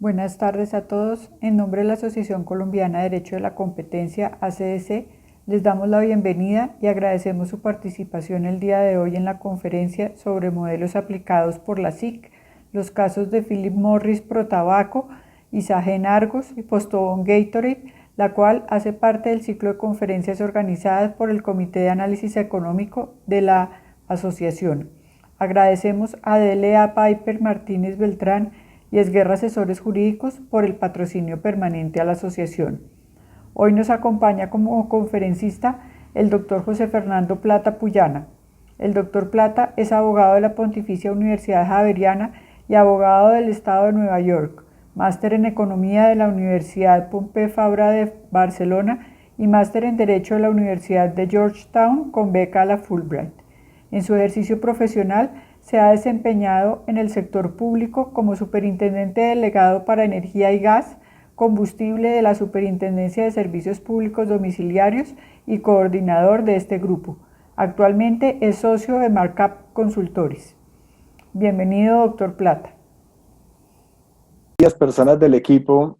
Buenas tardes a todos. En nombre de la Asociación Colombiana de Derecho de la Competencia, ACDC, les damos la bienvenida y agradecemos su participación el día de hoy en la conferencia sobre modelos aplicados por la SIC, los casos de Philip Morris Protabaco, Isagen Argos y Postobón Gatorade, la cual hace parte del ciclo de conferencias organizadas por el Comité de Análisis Económico de la Asociación. Agradecemos a DLA Piper Martínez Beltrán y Esguerra Asesores Jurídicos por el patrocinio permanente a la asociación. Hoy nos acompaña como conferencista el doctor José Fernando Plata Puyana. El doctor Plata es abogado de la Pontificia Universidad Javeriana y abogado del Estado de Nueva York, máster en Economía de la Universidad Pompeu Fabra de Barcelona y máster en Derecho de la Universidad de Georgetown con beca a la Fulbright. En su ejercicio profesional se ha desempeñado en el sector público como superintendente delegado para energía y gas, combustible de la Superintendencia de Servicios Públicos Domiciliarios y coordinador de este grupo. Actualmente es socio de Markup Consultores. Bienvenido, doctor Plata. Varias personas del equipo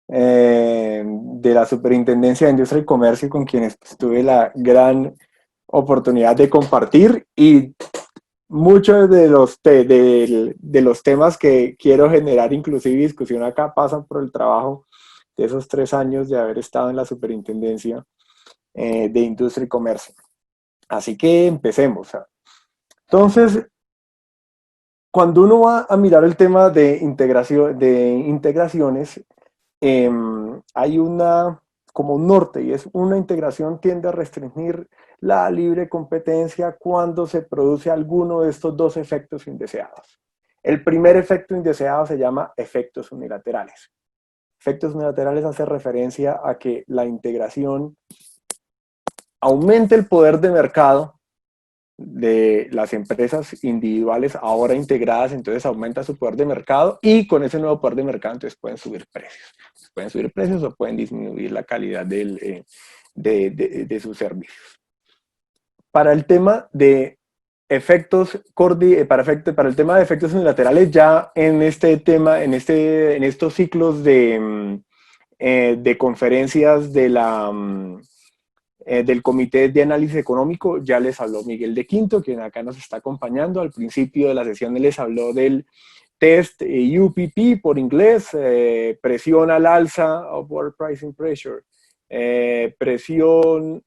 de la Superintendencia de Industria y Comercio con quienes tuve la gran oportunidad de compartir, y muchos de los temas que quiero generar inclusive discusión acá pasan por el trabajo de esos 3 años de haber estado en la Superintendencia de Industria y Comercio. Así que empecemos. Entonces, cuando uno va a mirar el tema de integraciones, hay como un norte, y es: una integración tiende a restringir la libre competencia cuando se produce alguno de estos dos efectos indeseados. El primer efecto indeseado se llama efectos unilaterales. Efectos unilaterales hace referencia a que la integración aumente el poder de mercado de las empresas individuales ahora integradas, entonces aumenta su poder de mercado, y con ese nuevo poder de mercado entonces pueden subir precios. Pueden subir precios o pueden disminuir la calidad de sus servicios. Para el tema de para el tema de efectos unilaterales, ya en este tema, en estos ciclos de conferencias del Comité de Análisis Económico, ya les habló Miguel de Quinto, quien acá nos está acompañando. Al principio de la sesión les habló del test UPP por inglés, presión al alza, upward pricing pressure, presión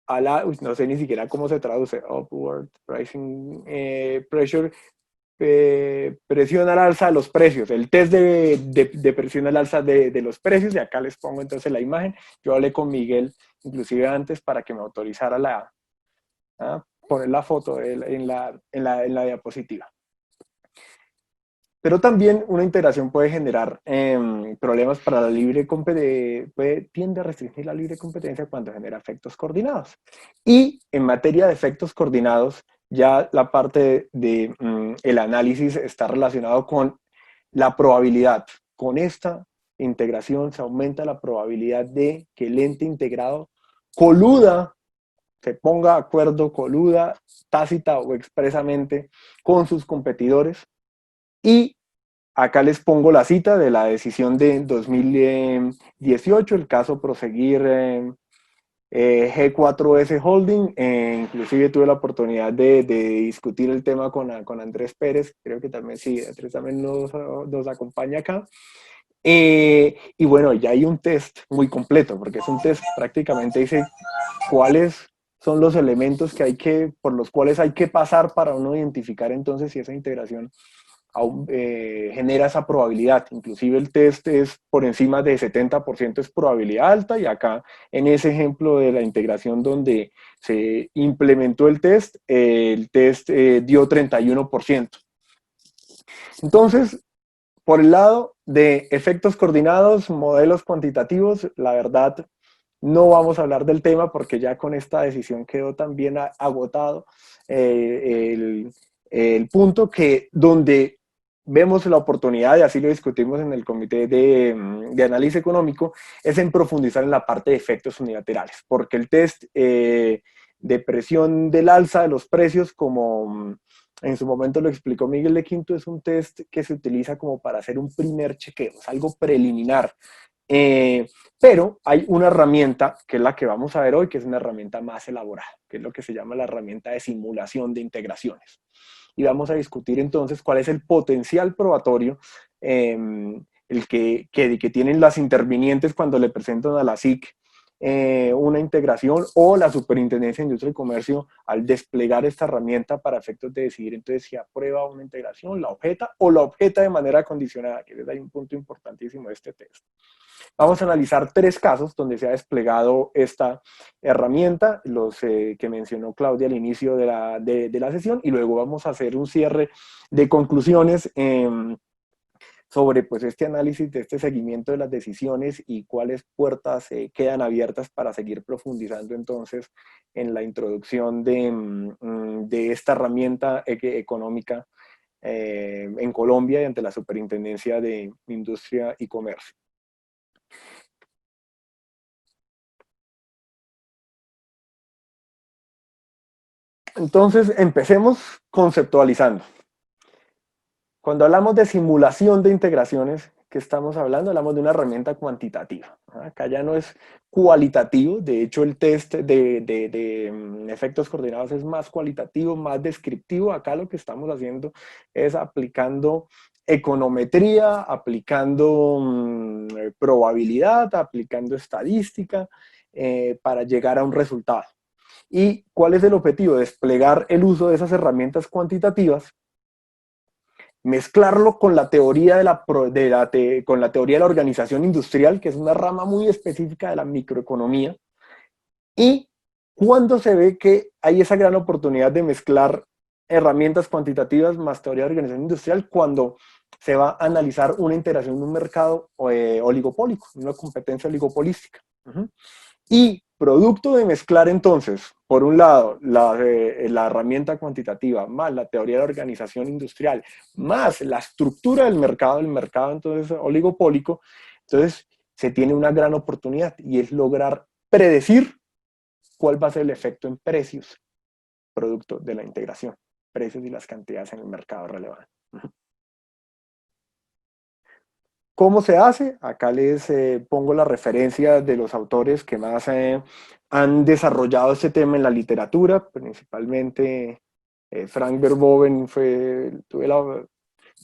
a la, no sé ni siquiera cómo se traduce, upward pricing pressure, presión al alza de los precios, el test de presión al alza de los precios, y acá les pongo entonces la imagen. Yo hablé con Miguel inclusive antes para que me autorizara poner la foto en la diapositiva. Pero también una integración puede generar problemas para la libre competencia, tiende a restringir la libre competencia cuando genera efectos coordinados. Y en materia de efectos coordinados, ya la parte el análisis está relacionado con la probabilidad. Con esta integración se aumenta la probabilidad de que el ente integrado coluda, se ponga de acuerdo, coluda, tácita o expresamente, con sus competidores. Y acá les pongo la cita de la decisión de 2018, el caso Proseguir G4S Holding. Inclusive tuve la oportunidad de discutir el tema con Andrés Pérez, creo que también sí, Andrés también nos acompaña acá. Y bueno, ya hay un test muy completo, porque es un test prácticamente dice cuáles son los elementos por los cuales hay que pasar para uno identificar entonces si esa integración genera esa probabilidad. Inclusive el test es por encima de 70%, es probabilidad alta, y acá en ese ejemplo de la integración donde se implementó el test dio 31%. Entonces, por el lado de efectos coordinados, modelos cuantitativos, la verdad no vamos a hablar del tema porque ya con esta decisión quedó también agotado el punto que donde vemos la oportunidad, y así lo discutimos en el Comité de Análisis Económico, es en profundizar en la parte de efectos unilaterales, porque el test de presión del alza de los precios, como en su momento lo explicó Miguel de Quinto, es un test que se utiliza como para hacer un primer chequeo, es algo preliminar. Eh, pero hay una herramienta que es la que vamos a ver hoy, que es una herramienta más elaborada, que es lo que se llama la herramienta de simulación de integraciones. Y vamos a discutir entonces cuál es el potencial probatorio el que tienen las intervinientes cuando le presentan a la SIC una integración, o la Superintendencia de Industria y Comercio al desplegar esta herramienta para efectos de decidir entonces si aprueba una integración, la objeta o la objeta de manera condicionada, que es ahí un punto importantísimo de este test. Vamos a analizar 3 casos donde se ha desplegado esta herramienta, los que mencionó Claudia al inicio de la sesión, y luego vamos a hacer un cierre de conclusiones sobre pues, este análisis de este seguimiento de las decisiones y cuáles puertas quedan abiertas para seguir profundizando entonces en la introducción de esta herramienta económica en Colombia y ante la Superintendencia de Industria y Comercio. Entonces, empecemos conceptualizando. Cuando hablamos de simulación de integraciones, ¿qué estamos hablando? Hablamos de una herramienta cuantitativa. Acá ya no es cualitativo, de hecho el test de efectos coordinados es más cualitativo, más descriptivo. Acá lo que estamos haciendo es aplicando econometría, aplicando probabilidad, aplicando estadística para llegar a un resultado. ¿Y cuál es el objetivo? Desplegar el uso de esas herramientas cuantitativas, mezclarlo con la teoría con la teoría de la organización industrial, que es una rama muy específica de la microeconomía, y cuando se ve que hay esa gran oportunidad de mezclar herramientas cuantitativas más teoría de organización industrial, cuando se va a analizar una integración en un mercado oligopólico, una competencia oligopolística. Y producto de mezclar entonces, por un lado, la herramienta cuantitativa, más la teoría de la organización industrial, más la estructura del mercado entonces oligopólico, entonces se tiene una gran oportunidad y es lograr predecir cuál va a ser el efecto en precios, producto de la integración, precios y las cantidades en el mercado relevantes. ¿Cómo se hace? Acá les pongo la referencia de los autores que más han desarrollado este tema en la literatura, principalmente Frank Verboven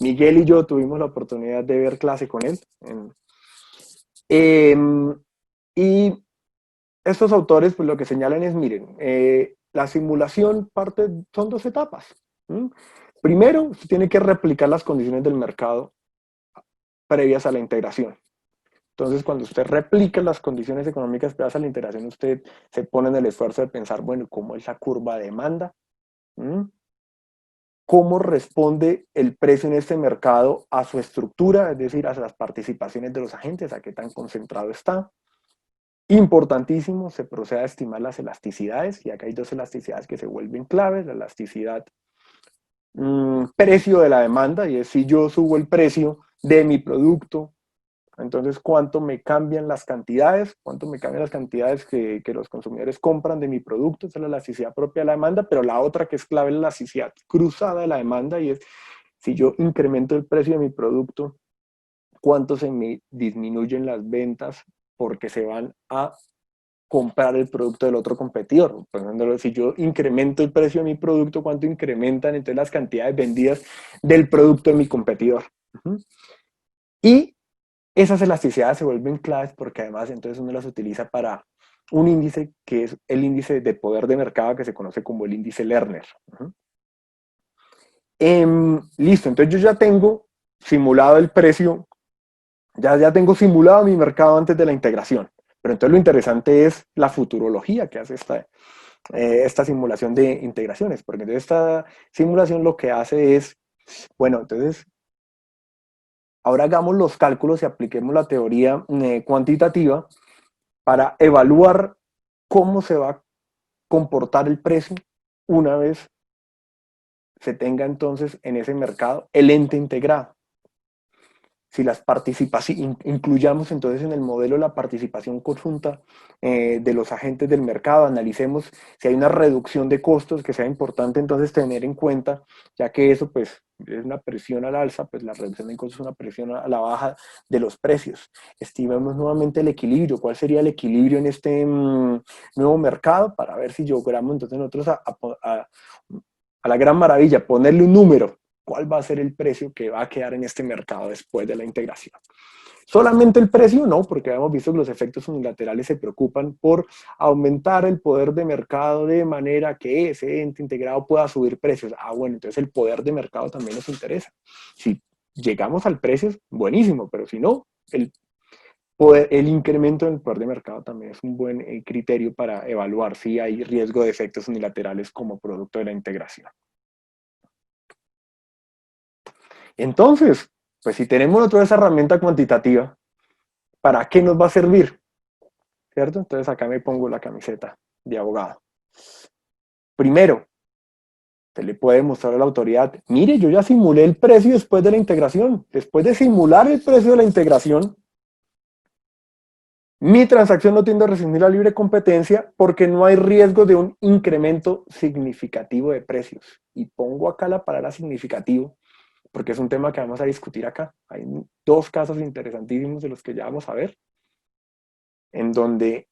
Miguel y yo tuvimos la oportunidad de ver clase con él. Y estos autores pues lo que señalan es, miren, la simulación son 2 etapas. Primero, usted tiene que replicar las condiciones del mercado previas a la integración. Entonces, cuando usted replica las condiciones económicas previas a la integración, usted se pone en el esfuerzo de pensar, bueno, ¿cómo es la curva de demanda? ¿Cómo responde el precio en este mercado a su estructura, es decir, a las participaciones de los agentes, a qué tan concentrado está? Importantísimo, se procede a estimar las elasticidades, y acá hay 2 elasticidades que se vuelven claves: la elasticidad precio de la demanda, y es si yo subo el precio de mi producto, entonces cuánto me cambian las cantidades, que los consumidores compran de mi producto. Esa es la elasticidad propia de la demanda, pero la otra que es clave es la elasticidad cruzada de la demanda, y es si yo incremento el precio de mi producto, cuánto se me disminuyen las ventas porque se van a comprar el producto del otro competidor. Por ejemplo, si yo incremento el precio de mi producto, ¿cuánto incrementan entonces las cantidades vendidas del producto de mi competidor? Y esas elasticidades se vuelven claves porque además entonces uno las utiliza para un índice que es el índice de poder de mercado, que se conoce como el índice Lerner. Listo, entonces yo ya tengo simulado el precio, ya tengo simulado mi mercado antes de la integración. Pero entonces lo interesante es la futurología que hace esta simulación de integraciones, porque entonces esta simulación lo que hace es, bueno, entonces ahora hagamos los cálculos y apliquemos la teoría cuantitativa para evaluar cómo se va a comportar el precio una vez se tenga entonces en ese mercado el ente integrado. si las participaciones, incluyamos entonces en el modelo la participación conjunta de los agentes del mercado, analicemos si hay una reducción de costos que sea importante entonces tener en cuenta, ya que eso pues es una presión al alza, pues la reducción de costos es una presión a la baja de los precios. Estimemos nuevamente el equilibrio, cuál sería el equilibrio en este nuevo mercado para ver si logramos entonces nosotros a la gran maravilla ponerle un número, cuál va a ser el precio que va a quedar en este mercado después de la integración. Solamente el precio no, porque hemos visto que los efectos unilaterales se preocupan por aumentar el poder de mercado de manera que ese ente integrado pueda subir precios. Ah, bueno, entonces el poder de mercado también nos interesa. Si llegamos al precio, buenísimo, pero si no, el incremento del poder de mercado también es un buen criterio para evaluar si hay riesgo de efectos unilaterales como producto de la integración. Entonces, pues si tenemos otra esa herramienta cuantitativa, ¿para qué nos va a servir? ¿Cierto? Entonces acá me pongo la camiseta de abogado. Primero, se le puede mostrar a la autoridad, mire, yo ya simulé el precio después de la integración. Después de simular el precio de la integración, mi transacción no tiende a restringir la libre competencia porque no hay riesgo de un incremento significativo de precios. Y pongo acá la palabra significativo porque es un tema que vamos a discutir acá. Hay dos casos interesantísimos de los que ya vamos a ver, en donde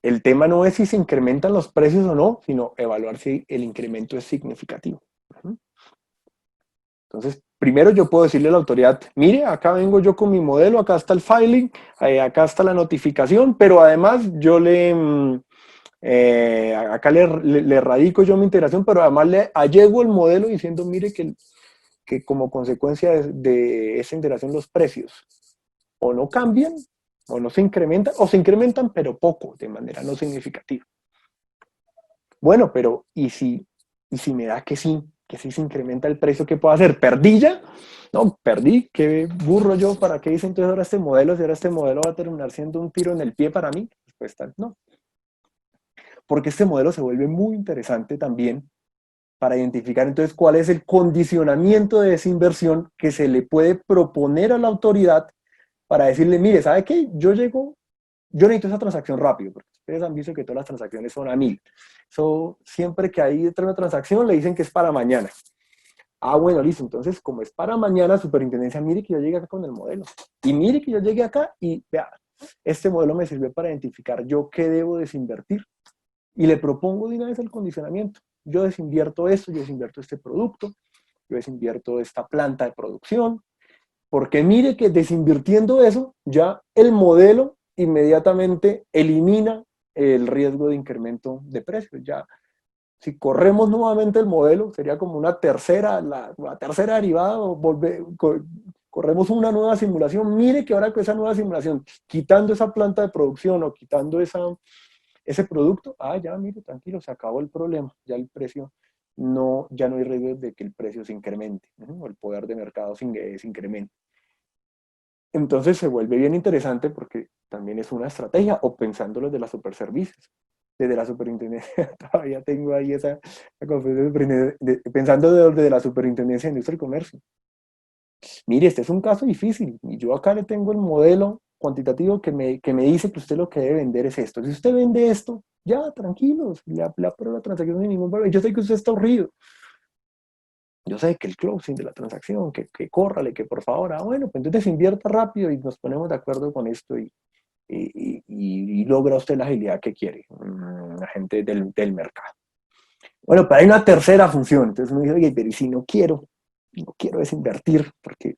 el tema no es si se incrementan los precios o no, sino evaluar si el incremento es significativo. Entonces, primero yo puedo decirle a la autoridad, mire, acá vengo yo con mi modelo, acá está el filing, acá está la notificación, pero además yo acá le radico yo mi integración, pero además le allego el modelo diciendo, mire que como consecuencia de esa integración los precios o no cambian, o no se incrementan, o se incrementan pero poco, de manera no significativa. Bueno, pero ¿y si me da que sí se incrementa el precio? ¿Qué puedo hacer? ¿Perdí ya? No, perdí, qué burro yo, ¿para qué hice entonces ahora este modelo? Si ahora este modelo va a terminar siendo un tiro en el pie para mí, pues no. Porque este modelo se vuelve muy interesante también para identificar entonces cuál es el condicionamiento de esa inversión que se le puede proponer a la autoridad para decirle, mire, ¿sabe qué? Yo necesito esa transacción rápido, porque ustedes han visto que todas las transacciones son a 1000. Siempre que hay detrás de una transacción le dicen que es para mañana. Ah, bueno, listo. Entonces, como es para mañana, superintendencia, mire que yo llegué acá con el modelo. Y mire que yo llegué acá y vea, este modelo me sirve para identificar yo qué debo desinvertir. Y le propongo de una vez el condicionamiento. Yo desinvierto esto, yo desinvierto este producto, yo desinvierto esta planta de producción, porque mire que desinvirtiendo eso, ya el modelo inmediatamente elimina el riesgo de incremento de precios. Ya, si corremos nuevamente el modelo, sería como una tercera, la tercera derivada, corremos una nueva simulación. Mire que ahora con esa nueva simulación, quitando esa planta de producción o quitando ese producto, ya mire, tranquilo, se acabó el problema, ya el precio ya no hay riesgo de que el precio se incremente, o el poder de mercado se incremente. Entonces se vuelve bien interesante porque también es una estrategia, o pensándolo desde las superservicios, desde la superintendencia, todavía tengo ahí esa confusión, pensando desde la superintendencia de industria y comercio. Mire, este es un caso difícil, y yo acá le tengo el modelo cuantitativo que me dice que usted lo que debe vender es esto. Si usted vende esto, ya, tranquilos, le apruebo la transacción sin ningún problema. Yo sé que usted está aburrido. Yo sé que el closing de la transacción, que córrale, que por favor, bueno, pues entonces invierta rápido y nos ponemos de acuerdo con esto y logra usted la agilidad que quiere, la gente del mercado. Bueno, pero hay una tercera función. Entonces uno dice, oye, pero si no quiero desinvertir, porque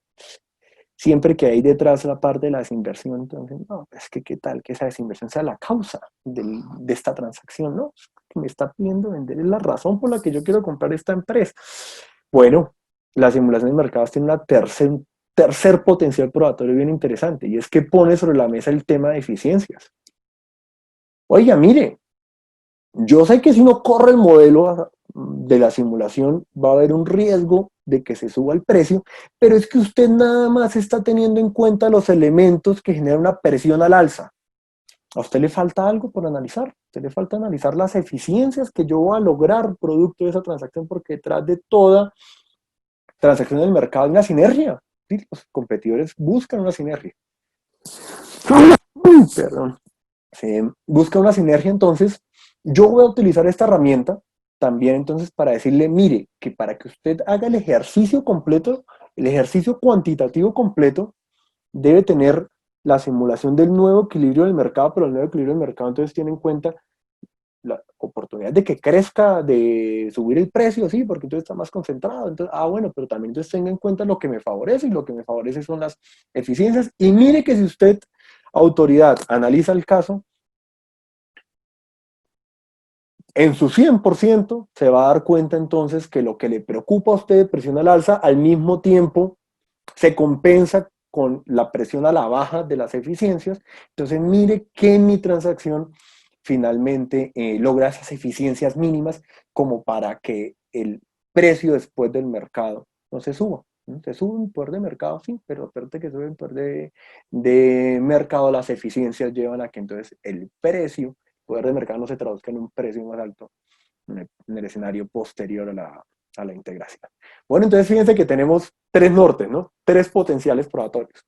siempre que hay detrás la parte de la desinversión, entonces, no, es que qué tal que esa desinversión sea la causa de esta transacción, ¿no? Que me está pidiendo vender, es la razón por la que yo quiero comprar esta empresa. Bueno, la simulación de mercados tiene una tercer potencial probatorio bien interesante, y es que pone sobre la mesa el tema de eficiencias. Oiga, mire, yo sé que si uno corre el modelo de la simulación va a haber un riesgo de que se suba el precio, pero es que usted nada más está teniendo en cuenta los elementos que generan una presión al alza. A usted le falta algo por analizar. A usted le falta analizar las eficiencias que yo voy a lograr producto de esa transacción, porque detrás de toda transacción del mercado hay una sinergia. sí, los competidores buscan una sinergia. Perdón. Busca una sinergia, entonces yo voy a utilizar esta herramienta también entonces para decirle, mire, que para que usted haga el ejercicio completo, el ejercicio cuantitativo completo, debe tener la simulación del nuevo equilibrio del mercado, pero el nuevo equilibrio del mercado entonces tiene en cuenta la oportunidad de que crezca, de subir el precio, sí, porque entonces está más concentrado. Entonces, bueno, pero también entonces tenga en cuenta lo que me favorece, y lo que me favorece son las eficiencias. Y mire que si usted, autoridad, analiza el caso, en su 100% se va a dar cuenta entonces que lo que le preocupa a usted de presión al alza, al mismo tiempo se compensa con la presión a la baja de las eficiencias. Entonces mire que mi transacción finalmente logra esas eficiencias mínimas como para que el precio después del mercado no se suba. ¿No? Se sube un poder de mercado, sí, pero aparte que sube un poder de mercado, las eficiencias llevan a que entonces el precio, poder de mercado no se traduzca en un precio más alto en el escenario posterior a la integración. Bueno, entonces fíjense que tenemos tres nortes, ¿no? Tres potenciales probatorios.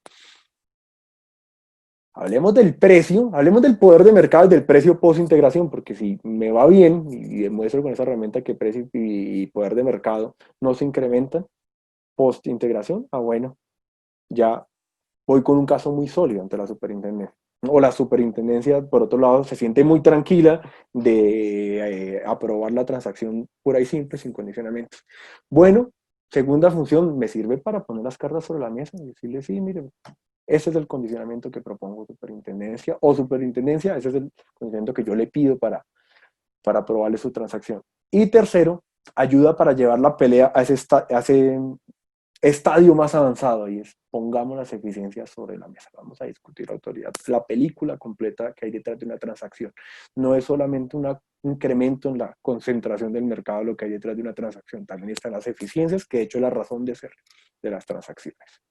Hablemos del precio, hablemos del poder de mercado y del precio post-integración, porque si me va bien y demuestro con esa herramienta que precio y poder de mercado no se incrementan post-integración, bueno, ya voy con un caso muy sólido ante la superintendencia. O la superintendencia, por otro lado, se siente muy tranquila de aprobar la transacción pura y simple, sin condicionamientos. Bueno, segunda función, me sirve para poner las cartas sobre la mesa y decirle, sí, mire, ese es el condicionamiento que propongo superintendencia, o superintendencia, ese es el condicionamiento que yo le pido para aprobarle su transacción. Y tercero, ayuda para llevar la pelea a ese estadio más avanzado, y es pongamos las eficiencias sobre la mesa. Vamos a discutir, autoridad, la película completa que hay detrás de una transacción. No es solamente un incremento en la concentración del mercado lo que hay detrás de una transacción, también están las eficiencias, que de hecho es la razón de ser de las transacciones.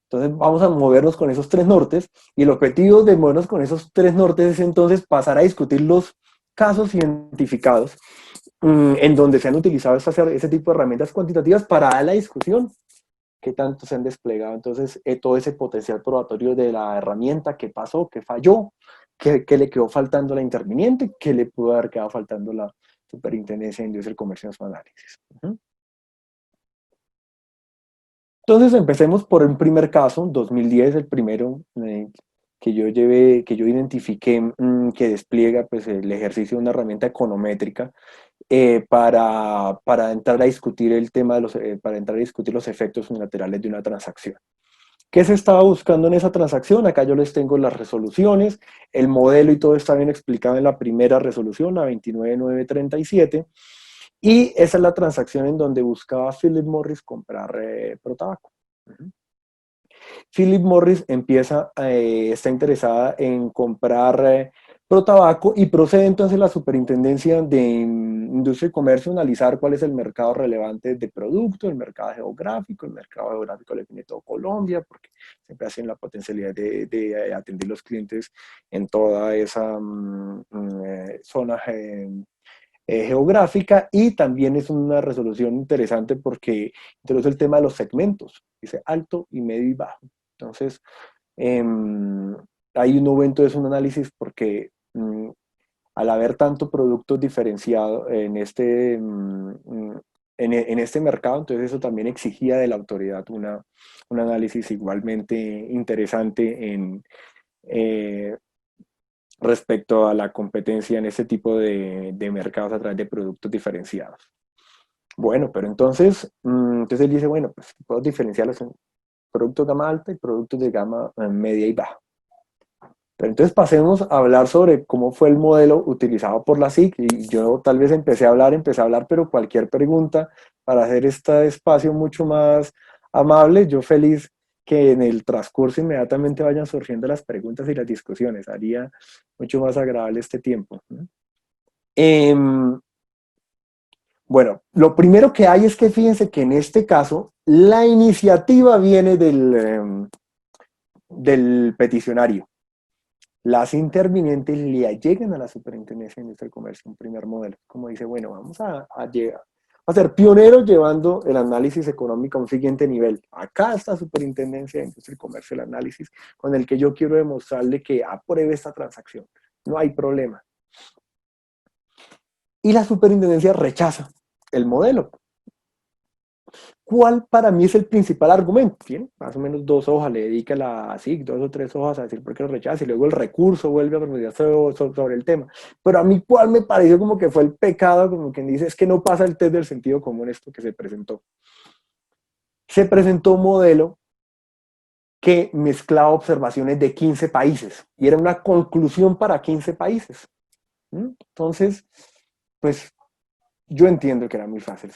Entonces vamos a movernos con esos tres nortes, y el objetivo de movernos con esos tres nortes es entonces pasar a discutir los casos identificados en donde se han utilizado ese tipo de herramientas cuantitativas para dar la discusión qué tanto se han desplegado entonces todo ese potencial probatorio de la herramienta, qué pasó, qué falló, qué le quedó faltando a la interviniente, qué le pudo haber quedado faltando a la Superintendencia de Industria, Comercio y Análisis. Entonces empecemos por un primer caso, 2010, el primero que yo llevé, que yo identifiqué que despliega pues, el ejercicio de una herramienta econométrica para entrar a discutir el tema para entrar a discutir los efectos unilaterales de una transacción. ¿Qué se estaba buscando en esa transacción? Acá yo les tengo las resoluciones, el modelo y todo está bien explicado en la primera resolución, la 29937, y esa es la transacción en donde buscaba Philip Morris comprar Protabaco. Philip Morris está interesada en comprar Protabaco, y procede entonces la Superintendencia de Industria y Comercio a analizar cuál es el mercado relevante de producto, el mercado geográfico le define todo Colombia, porque siempre hacen la potencialidad de atender los clientes en toda esa zona geográfica. Y también es una resolución interesante porque introduce el tema de los segmentos, dice alto y medio y bajo. Entonces, ahí uno ve entonces un análisis porque al haber tanto productos diferenciados en este mercado, entonces eso también exigía de la autoridad un análisis igualmente interesante respecto a la competencia en este tipo de mercados a través de productos diferenciados. Bueno, pero entonces él dice, bueno, pues puedo diferenciarlos en productos de gama alta y productos de gama media y baja. Pero entonces pasemos a hablar sobre cómo fue el modelo utilizado por la SIC, y yo tal vez empecé a hablar, pero cualquier pregunta para hacer este espacio mucho más amable, yo feliz que en el transcurso inmediatamente vayan surgiendo las preguntas y las discusiones, haría mucho más agradable este tiempo. Bueno, lo primero que hay es que fíjense que en este caso la iniciativa viene del peticionario. Las intervinientes le llegan a la Superintendencia de Industria y Comercio un primer modelo, como dice, bueno, vamos a llegar, a ser pionero llevando el análisis económico a un siguiente nivel. Acá está Superintendencia de Industria y Comercio, el análisis con el que yo quiero demostrarle que apruebe esta transacción. No hay problema. Y la Superintendencia rechaza el modelo. ¿Cuál para mí es el principal argumento? ¿Bien? Más o menos 2 hojas le dedica la SIC, 2 o 3 hojas a decir por qué lo rechaza, y luego el recurso vuelve a pronunciarse sobre el tema. Pero a mí, ¿cuál me pareció como que fue el pecado? Como quien dice, es que no pasa el test del sentido común esto que se presentó. Se presentó un modelo que mezclaba observaciones de 15 países y era una conclusión para 15 países. Entonces, pues yo entiendo que era muy fácil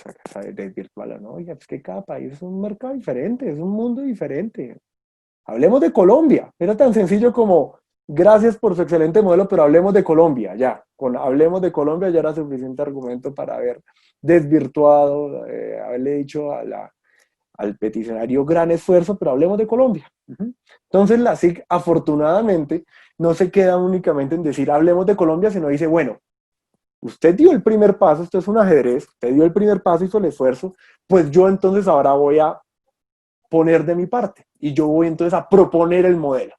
desvirtuarlo, ¿no? Oiga, pues que cada país es un mercado diferente, es un mundo diferente. Hablemos de Colombia. Era tan sencillo como, gracias por su excelente modelo, pero hablemos de Colombia, ya. Con hablemos de Colombia ya era suficiente argumento para haber desvirtuado, haberle dicho al peticionario gran esfuerzo, pero hablemos de Colombia. Entonces la SIC afortunadamente no se queda únicamente en decir hablemos de Colombia, sino dice, bueno, usted dio el primer paso, usted es un ajedrez, usted dio el primer paso, hizo el esfuerzo, pues yo entonces ahora voy a poner de mi parte y yo voy entonces a proponer el modelo.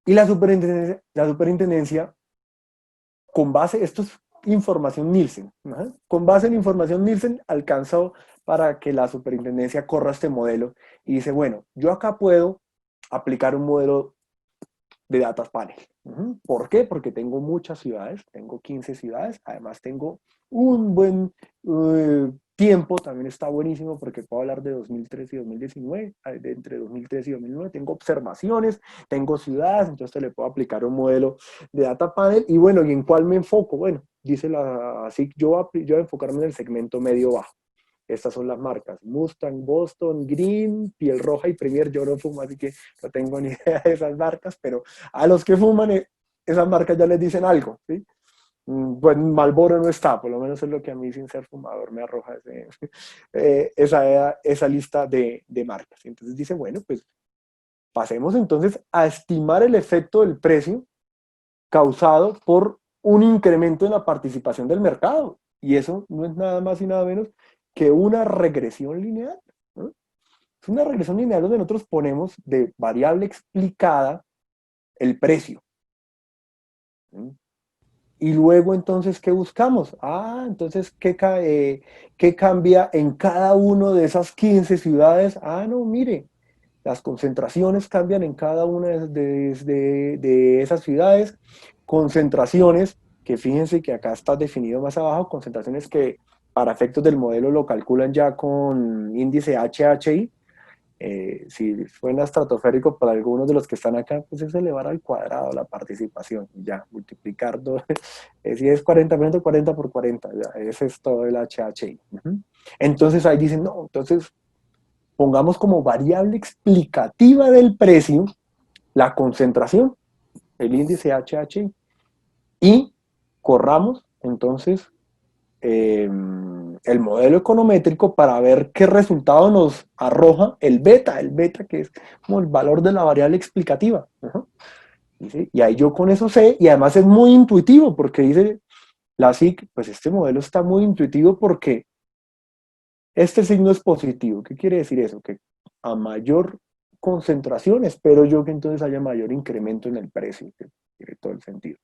Y la superintendencia con base, esto es información Nielsen, ¿no? Con base en información Nielsen alcanzó para que la superintendencia corra este modelo y dice, bueno, yo acá puedo aplicar un modelo de data panel. ¿Por qué? Porque tengo muchas ciudades, tengo 15 ciudades, además tengo un buen tiempo, también está buenísimo porque puedo hablar de 2013 y 2019, de entre 2013 y 2009, tengo observaciones, tengo ciudades, entonces le puedo aplicar un modelo de data panel y bueno, ¿y en cuál me enfoco? Bueno, dice la SIC, yo voy a enfocarme en el segmento medio-bajo. Estas son las marcas, Mustang, Boston, Green, Piel Roja y Premier. Yo no fumo, así que no tengo ni idea de esas marcas, pero a los que fuman, esas marcas ya les dicen algo, ¿sí? Pues Marlboro no está, por lo menos es lo que a mí sin ser fumador me arroja esa lista de marcas. Entonces dice, bueno, pues pasemos entonces a estimar el efecto del precio causado por un incremento en la participación del mercado. Y eso no es nada más y nada menos que una regresión lineal, ¿no? Es una regresión lineal donde nosotros ponemos de variable explicada el precio. ¿Sí? Y luego entonces, ¿qué buscamos? Entonces, ¿qué cambia en cada una de esas 15 ciudades? No, mire, las concentraciones cambian en cada una de esas ciudades. Concentraciones que fíjense que acá está definido más abajo, concentraciones que para efectos del modelo lo calculan ya con índice HHI. Si suena estratosférico para algunos de los que están acá, pues es elevar al cuadrado la participación, ya, multiplicar si es 40%, 40 por 40, ya, ese es todo el HHI. Entonces ahí dicen, no, entonces pongamos como variable explicativa del precio la concentración, el índice HHI, y corramos entonces el modelo econométrico para ver qué resultado nos arroja el beta que es como el valor de la variable explicativa. Y ahí yo con eso sé, y además es muy intuitivo, porque dice la SIC, pues este modelo está muy intuitivo porque este signo es positivo. ¿Qué quiere decir eso? Que a mayor concentración espero yo que entonces haya mayor incremento en el precio, que tiene todo el sentido.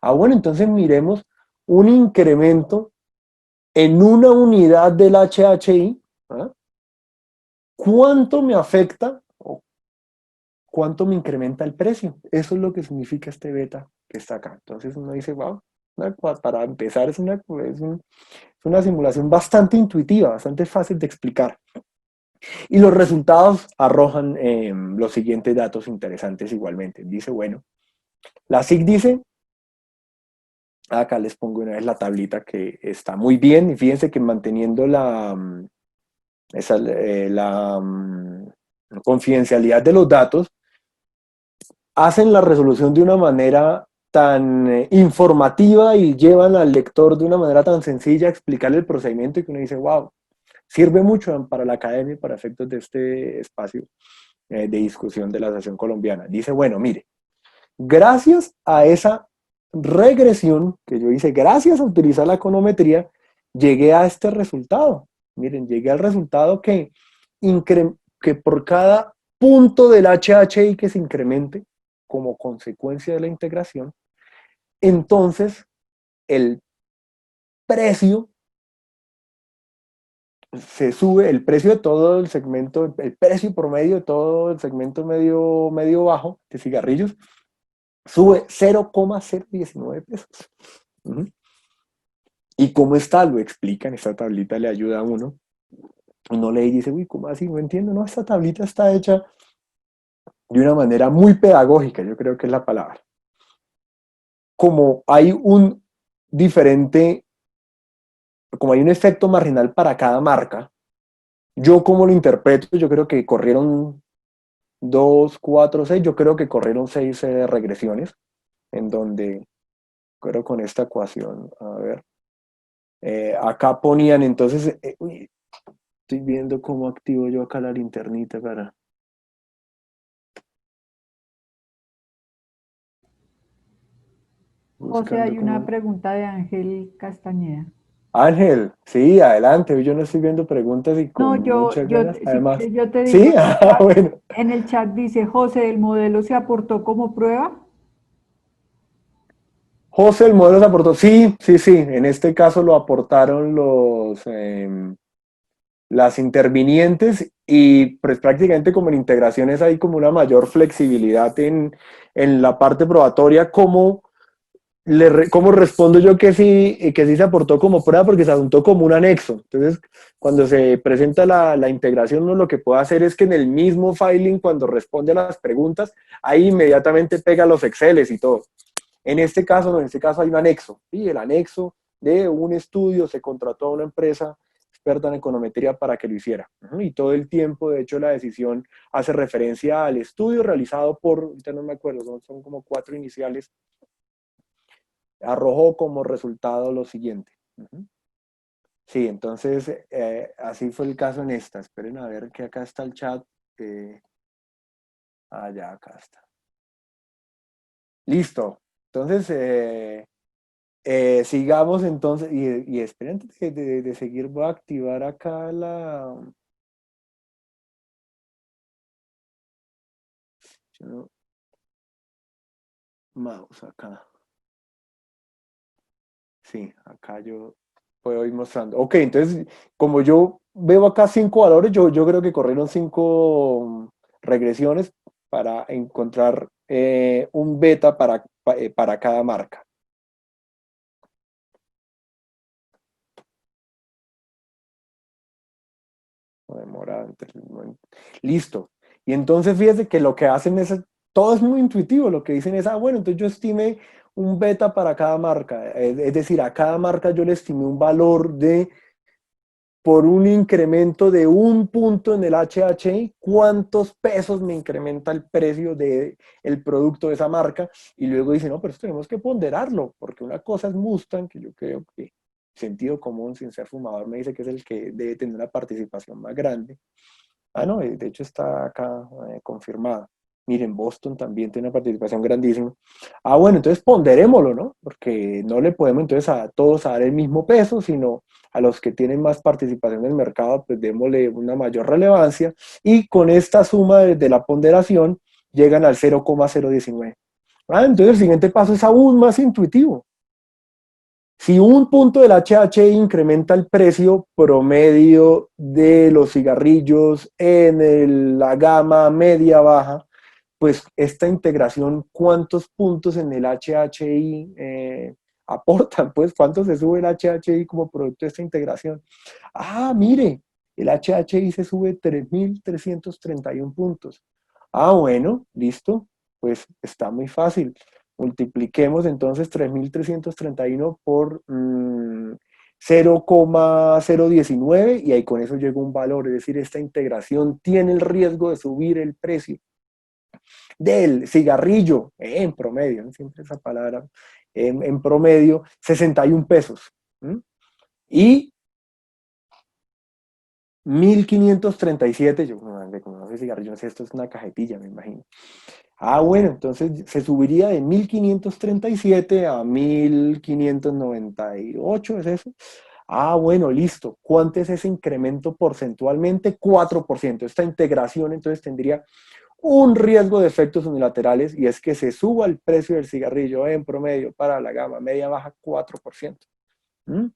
Bueno, entonces miremos un incremento en una unidad del HHI, ¿cuánto me afecta o cuánto me incrementa el precio? Eso es lo que significa este beta que está acá. Entonces uno dice, wow, para empezar es una simulación bastante intuitiva, bastante fácil de explicar. Y los resultados arrojan los siguientes datos interesantes igualmente. Dice, bueno, la SIC dice, acá les pongo una vez la tablita que está muy bien, y fíjense que manteniendo la confidencialidad de los datos, hacen la resolución de una manera tan informativa y llevan al lector de una manera tan sencilla a explicarle el procedimiento y que uno dice, wow, sirve mucho para la academia y para efectos de este espacio de discusión de la Asociación Colombiana. Dice, bueno, mire, gracias a esa regresión que yo hice gracias a utilizar la econometría, llegué a este resultado. Miren, llegué al resultado que por cada punto del HHI que se incremente como consecuencia de la integración, entonces el precio se sube, el precio de todo el segmento, el precio promedio de todo el segmento medio bajo de cigarrillos sube 0,019 pesos. ¿Y cómo está? Lo explican, esta tablita le ayuda a uno. Uno lee y dice, uy, ¿cómo así? No entiendo, no, esta tablita está hecha de una manera muy pedagógica, yo creo que es la palabra. Como hay un diferente, como hay un efecto marginal para cada marca, yo como lo interpreto, yo creo que corrieron 2, 4, 6, yo creo que corrieron 6 regresiones, en donde, creo con esta ecuación, a ver, acá ponían entonces, uy, estoy viendo cómo activo yo acá la linternita para... José, Buscando hay una cómo... pregunta de Ángel Castañeda. Ángel, sí, adelante. Yo no estoy viendo preguntas y No, con muchas ganas. si Además, quieres, yo te digo, sí, bueno. en el chat dice, José, ¿el modelo se aportó como prueba? José, el modelo se aportó. Sí, sí, sí. En este caso lo aportaron las intervinientes y pues prácticamente como en integraciones hay como una mayor flexibilidad en la parte probatoria, como ¿cómo respondo yo que sí se aportó como prueba? Porque se apuntó como un anexo. Entonces, cuando se presenta la integración, uno lo que puede hacer es que en el mismo filing, cuando responde a las preguntas, ahí inmediatamente pega los Exceles y todo. En este caso, no, en este caso hay un anexo. ¿Sí? El anexo de un estudio, se contrató a una empresa experta en econometría para que lo hiciera. Y todo el tiempo, de hecho, la decisión hace referencia al estudio realizado por, ahorita no me acuerdo, son como 4 iniciales, arrojó como resultado lo siguiente. Sí, entonces así fue el caso en esta. Esperen a ver que acá está el chat. Ya, acá está. Listo. Entonces, sigamos entonces. Y esperen antes de seguir, voy a activar acá la... Mouse acá. Sí, acá yo puedo ir mostrando. Ok, entonces, como yo veo acá 5 valores, yo creo que corrieron 5 regresiones para encontrar un beta para cada marca. No demora listo. Y entonces fíjese que lo que hacen es, todo es muy intuitivo, lo que dicen es, bueno, entonces yo estimé un beta para cada marca, es decir, a cada marca yo le estimé un valor de por un incremento de un punto en el HHI, cuántos pesos me incrementa el precio del producto de esa marca. Y luego dice, no, pero esto tenemos que ponderarlo, porque una cosa es Mustang, que yo creo que sentido común, sin ser fumador, me dice que es el que debe tener una participación más grande. No, de hecho está acá confirmado. Miren, Boston también tiene una participación grandísima. Bueno, entonces ponderémoslo, ¿no? Porque no le podemos entonces a todos dar el mismo peso, sino a los que tienen más participación en el mercado, pues démosle una mayor relevancia. Y con esta suma de la ponderación llegan al 0,019. Entonces el siguiente paso es aún más intuitivo. Si un punto del HHI incrementa el precio promedio de los cigarrillos en la gama media-baja, pues esta integración, ¿cuántos puntos en el HHI aportan? Pues, ¿cuánto se sube el HHI como producto de esta integración? Mire, el HHI se sube 3.331 puntos. Bueno, listo, pues está muy fácil. Multipliquemos entonces 3.331 por 0,019 y ahí con eso llega un valor, es decir, esta integración tiene el riesgo de subir el precio del cigarrillo en promedio, ¿no? Siempre esa palabra, en promedio, 61 pesos. Y 1.537, yo como no sé cigarrillo, no sé, esto es una cajetilla, me imagino. Ah, bueno, entonces se subiría de 1537 a 1598, ¿es eso? Ah, bueno, listo. ¿Cuánto es ese incremento porcentualmente? 4%. Esta integración entonces tendría un riesgo de efectos unilaterales y es que se suba el precio del cigarrillo en promedio para la gama media baja 4%. ¿Mm?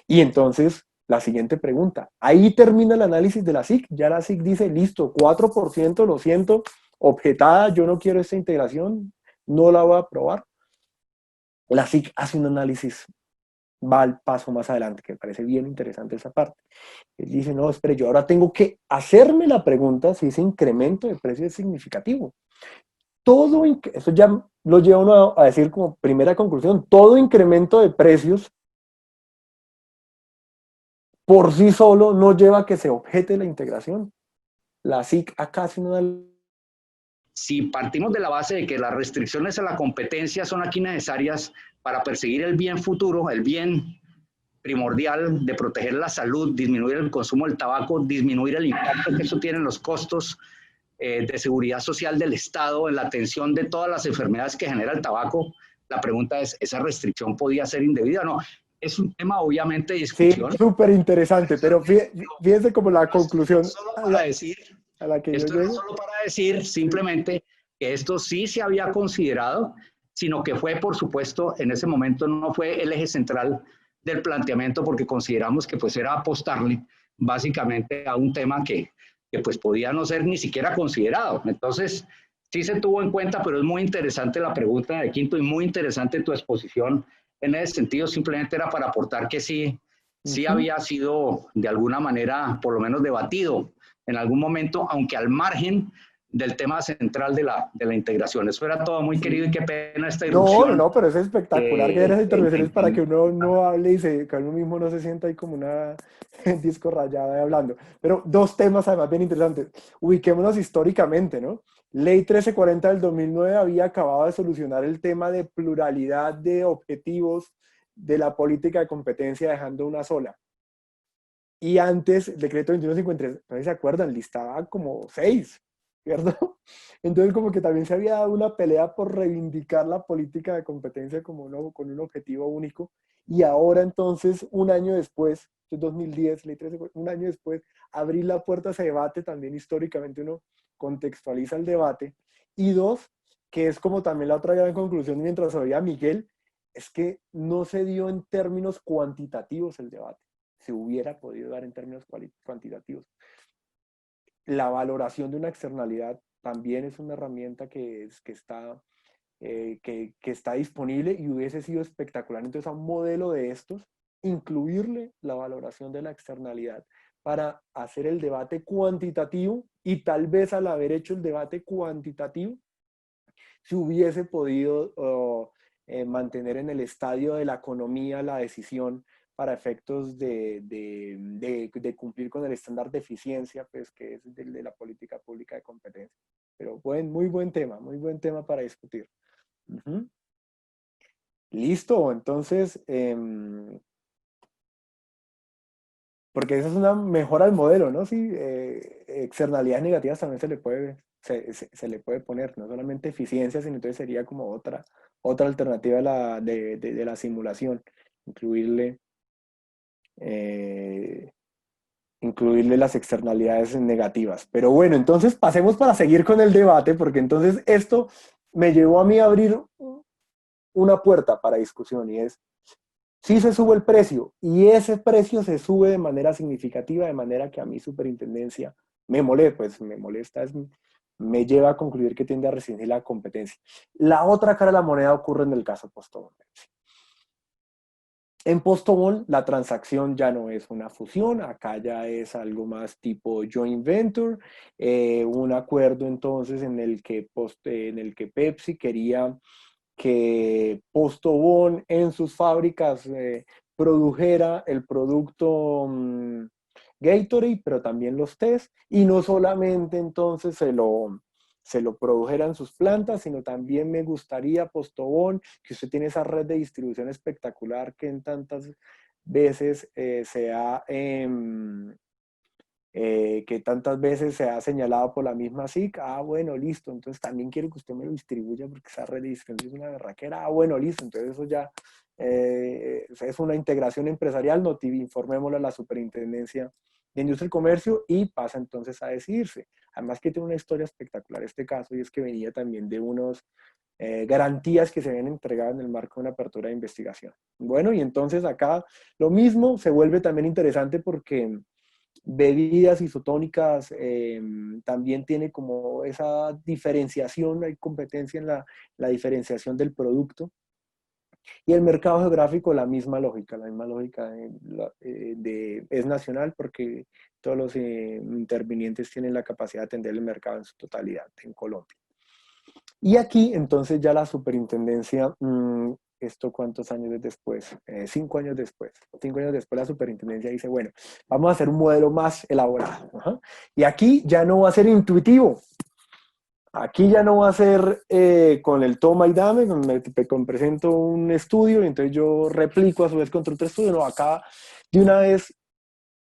Y entonces, la siguiente pregunta, ahí termina el análisis de la SIC, ya la SIC dice, listo, 4%, lo siento, objetada, yo no quiero esta integración, no la voy a aprobar. La SIC hace un análisis, va al paso más adelante, que me parece bien interesante esa parte. Él dice, no, espere, yo ahora tengo que hacerme la pregunta si ese incremento de precio es significativo. Todo, eso ya lo lleva uno a decir como primera conclusión, todo incremento de precios por sí solo no lleva a que se objete la integración. La SIC acá hace una... Si partimos de la base de que las restricciones a la competencia son aquí necesarias para perseguir el bien futuro, el bien primordial de proteger la salud, disminuir el consumo del tabaco, disminuir el impacto que eso tiene en los costos de seguridad social del Estado, en la atención de todas las enfermedades que genera el tabaco, la pregunta es, ¿esa restricción podía ser indebida o no? Es un tema obviamente de Sí, discusión. súper interesante, pero fíjense como la conclusión Solo para decir, a la que yo esto era llego. solo para decir Sí. simplemente que esto sí se había considerado, sino que fue, por supuesto, en ese momento no fue el eje central del planteamiento porque consideramos que pues era apostarle básicamente a un tema que pues podía no ser ni siquiera considerado. Entonces, sí se tuvo en cuenta, pero es muy interesante la pregunta de Quinto y muy interesante tu exposición en ese sentido. Simplemente era para aportar que sí, sí Ujú. había sido de alguna manera por lo menos debatido en algún momento, aunque al margen del tema central de la integración. Eso era todo muy querido Sí. y qué pena esta No, no, irrupción. no, pero es espectacular que haya esas intervenciones para que En, uno no hable y que uno mismo no se sienta ahí como una disco rayada de hablando. Pero dos temas además bien interesantes. Ubiquémonos históricamente, ¿no? Ley 1340 del 2009 había acabado de solucionar el tema de pluralidad de objetivos de la política de competencia dejando una sola. Y antes, el decreto 2153, no sé si se acuerdan, listaba como seis, ¿cierto? Entonces como que también se había dado una pelea por reivindicar la política de competencia como con un objetivo único. Y ahora entonces, un año después, esto es 2010, ley 13, un año después, abrir la puerta a ese debate, también históricamente uno contextualiza el debate. Y dos, que es como también la otra gran conclusión mientras oía a Miguel, es que no se dio en términos cuantitativos el debate, se hubiera podido dar en términos cuantitativos. La valoración de una externalidad también es una herramienta que está disponible y hubiese sido espectacular. Entonces, a un modelo de estos, incluirle la valoración de la externalidad para hacer el debate cuantitativo y tal vez al haber hecho el debate cuantitativo, se hubiese podido mantener en el estadio de la economía la decisión para efectos de cumplir con el estándar de eficiencia, pues, que es el de la política pública de competencia. Pero muy muy buen tema para discutir. Uh-huh. Listo, entonces, porque esa es una mejora al modelo, ¿no? Sí, externalidades negativas también se le puede poner, no solamente eficiencia, sino entonces sería como otra alternativa de la simulación, incluirle, eh, incluirle las externalidades negativas. Pero bueno, entonces pasemos para seguir con el debate, porque entonces esto me llevó a mí a abrir una puerta para discusión y es, sí se sube el precio y ese precio se sube de manera significativa, de manera que a mi superintendencia me molesta, me lleva a concluir que tiende a restringir la competencia. La otra cara de la moneda ocurre en el caso Postobón. En Postobón la transacción ya no es una fusión, acá ya es algo más tipo joint venture, un acuerdo entonces en el que Pepsi quería que Postobón en sus fábricas produjera el producto Gatorade, pero también los test, y no solamente entonces se lo produjera en sus plantas, sino también me gustaría, Postobón, que usted tiene esa red de distribución espectacular que en tantas veces que tantas veces se ha señalado por la misma SIC. Ah, bueno, listo, entonces también quiero que usted me lo distribuya porque esa red de distribución es una berraquera. Ah, bueno, listo, entonces eso ya es una integración empresarial, informémoslo a la Superintendencia de Industria y Comercio y pasa entonces a decidirse. Además que tiene una historia espectacular este caso y es que venía también de unos garantías que se habían entregado en el marco de una apertura de investigación. Bueno, y entonces acá lo mismo se vuelve también interesante porque bebidas isotónicas también tiene como esa diferenciación, hay competencia en la diferenciación del producto. Y el mercado geográfico, la misma lógica es nacional porque todos los intervinientes tienen la capacidad de atender el mercado en su totalidad en Colombia. Y aquí entonces ya la superintendencia, ¿esto cuántos años después? 5 años después. 5 años después la superintendencia dice, bueno, vamos a hacer un modelo más elaborado. Ajá. Y aquí ya no va a ser intuitivo. Aquí ya no va a ser con el toma y dame, presento un estudio y entonces yo replico a su vez contra otro estudio. No, acá de una vez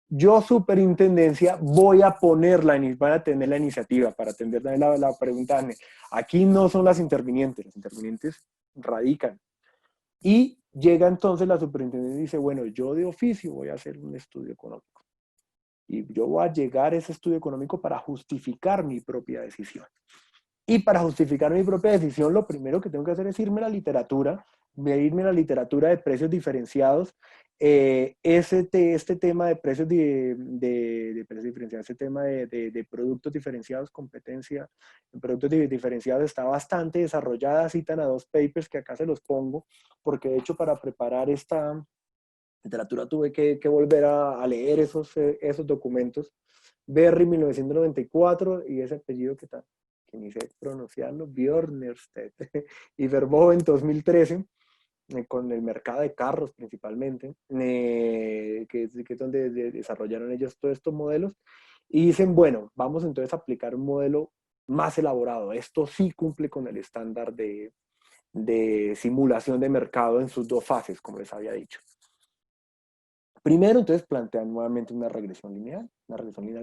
yo, superintendencia, voy a van a tener la iniciativa para atender también la pregunta. Aquí no son las intervinientes radican. Y llega entonces la superintendencia y dice, bueno, yo de oficio voy a hacer un estudio económico. Y yo voy a llegar a ese estudio económico para justificar mi propia decisión. Y para justificar mi propia decisión, lo primero que tengo que hacer es irme a la literatura de precios diferenciados. Este tema de precios de precios diferenciados, este tema de productos diferenciados, competencia en productos diferenciados está bastante desarrollada. Citan a 2 papers que acá se los pongo, porque de hecho para preparar esta literatura tuve que volver a leer esos documentos. Berry 1994 y ese apellido que ni sé pronunciarlo, Björnerstedt, y Verboven 2013, con el mercado de carros principalmente, que es donde desarrollaron ellos todos estos modelos, y dicen, bueno, vamos entonces a aplicar un modelo más elaborado. Esto sí cumple con el estándar de simulación de mercado en sus 2 fases, como les había dicho. Primero, entonces, plantean nuevamente una regresión lineal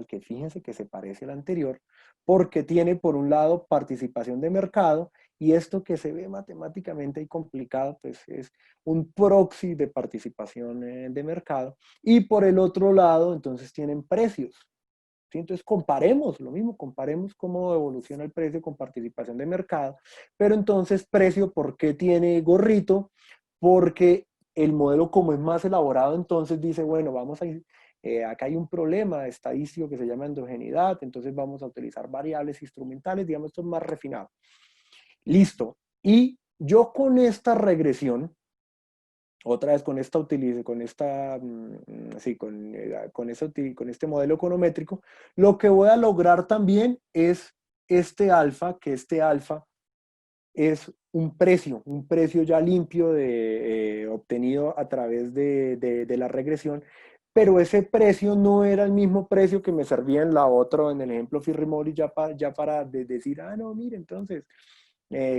que fíjense que se parece a la anterior, porque tiene por un lado participación de mercado, y esto que se ve matemáticamente y complicado, pues es un proxy de participación de mercado, y por el otro lado, entonces tienen precios. ¿Sí? Entonces comparemos cómo evoluciona el precio con participación de mercado, pero entonces precio, ¿por qué tiene gorrito? Porque el modelo como es más elaborado, entonces dice, bueno, acá hay un problema estadístico que se llama endogeneidad, entonces vamos a utilizar variables instrumentales, digamos, esto es más refinado. Listo. Y yo con esta regresión, otra vez con este modelo econométrico, lo que voy a lograr también es este alfa, que este alfa es un precio ya limpio obtenido a través de la regresión, pero ese precio no era el mismo precio que me servía en en el ejemplo Firrimori, ya para decir, no, mire, entonces,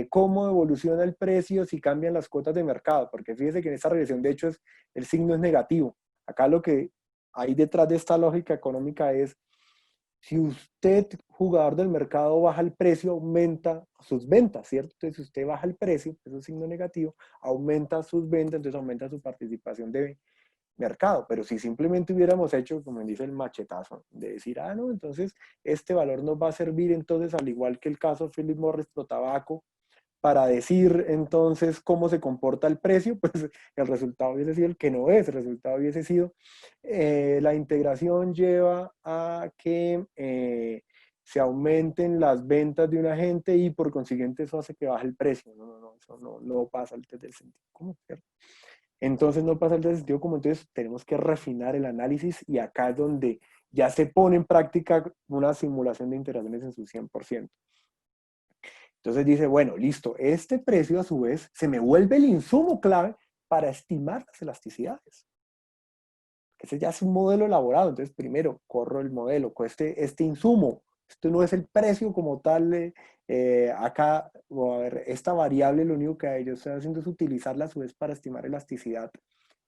cómo evoluciona el precio si cambian las cuotas de mercado, porque fíjese que en esta regresión, de hecho, el signo es negativo. Acá lo que hay detrás de esta lógica económica es, si usted, jugador del mercado, baja el precio, aumenta sus ventas, ¿cierto? Entonces, si usted baja el precio, eso es un signo negativo, aumenta sus ventas, entonces aumenta su participación de mercado. Pero si simplemente hubiéramos hecho, como dice el machetazo, de decir, no, entonces este valor nos va a servir, entonces, al igual que el caso Philip Morris Pro Tabaco, para decir entonces cómo se comporta el precio, pues el resultado hubiese sido el que no es, el resultado hubiese sido la integración lleva a que se aumenten las ventas de un agente y por consiguiente eso hace que baje el precio. Eso no pasa el test del sentido común, ¿cierto? Entonces no pasa el test del sentido común, entonces tenemos que refinar el análisis y acá es donde ya se pone en práctica una simulación de interacciones en su 100%. Entonces dice, bueno, listo, este precio a su vez se me vuelve el insumo clave para estimar las elasticidades. Ese ya es un modelo elaborado, entonces primero corro el modelo con este insumo. Esto no es el precio como tal, acá, a ver, esta variable lo único que yo estoy haciendo es utilizarla a su vez para estimar elasticidad,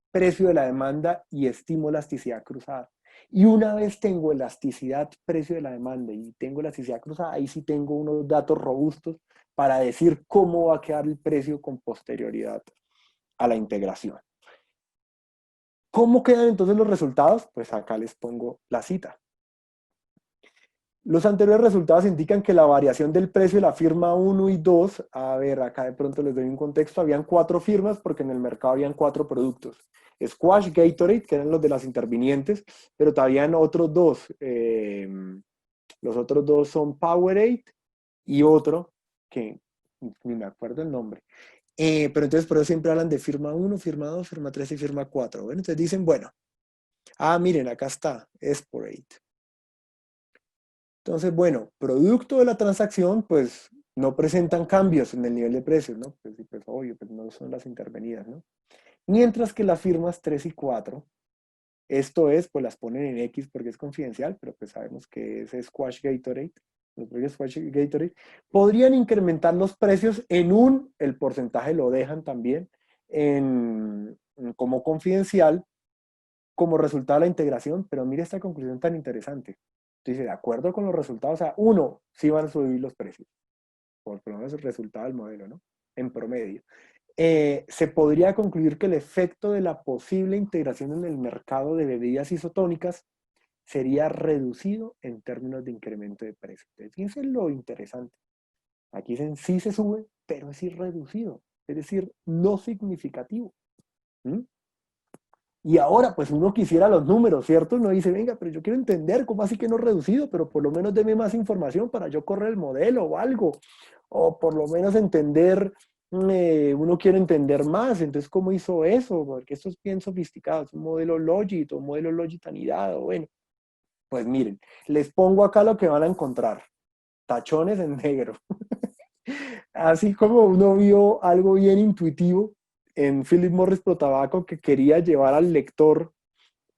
precio de la demanda y estimo elasticidad cruzada. Y una vez tengo elasticidad, precio de la demanda, y tengo elasticidad cruzada, ahí sí tengo unos datos robustos para decir cómo va a quedar el precio con posterioridad a la integración. ¿Cómo quedan entonces los resultados? Pues acá les pongo la cita. Los anteriores resultados indican que la variación del precio de la firma 1 y 2, a ver, acá de pronto les doy un contexto, habían 4 firmas porque en el mercado habían 4 productos. Squash, Gatorade, que eran los de las intervinientes, pero todavía habían otros dos. Los otros dos son Powerade y otro que ni me acuerdo el nombre. Pero entonces por eso siempre hablan de firma 1, firma 2, firma 3 y firma 4. Bueno, entonces dicen, bueno, miren, acá está, Sporade. Entonces, bueno, producto de la transacción, pues no presentan cambios en el nivel de precios, ¿no? Pues obvio, pues no son las intervenidas, ¿no? Mientras que las firmas 3 y 4, esto es, pues las ponen en X porque es confidencial, pero pues sabemos que es Squash Gatorade, los precios Squash Gatorade, podrían incrementar los precios el porcentaje lo dejan también como confidencial, como resultado de la integración, pero mire esta conclusión tan interesante. Dice, de acuerdo con los resultados, o sea, uno, sí van a subir los precios, por lo menos el resultado del modelo, ¿no? En promedio. Se podría concluir que el efecto de la posible integración en el mercado de bebidas isotónicas sería reducido en términos de incremento de precios. Entonces, fíjense lo interesante. Aquí dicen sí se sube, pero es reducido, es decir, no significativo. ¿Mm? Y ahora, pues uno quisiera los números, ¿cierto? Uno dice, venga, pero yo quiero entender cómo así que no reducido, pero por lo menos deme más información para yo correr el modelo o algo. O por lo menos entender, uno quiere entender más, entonces, ¿cómo hizo eso? Porque esto es bien sofisticado, es un modelo Logit o un modelo Logit anidado. Bueno, pues miren, les pongo acá lo que van a encontrar. Tachones en negro. Así como uno vio algo bien intuitivo en Philip Morris Pro Tabaco que quería llevar al lector,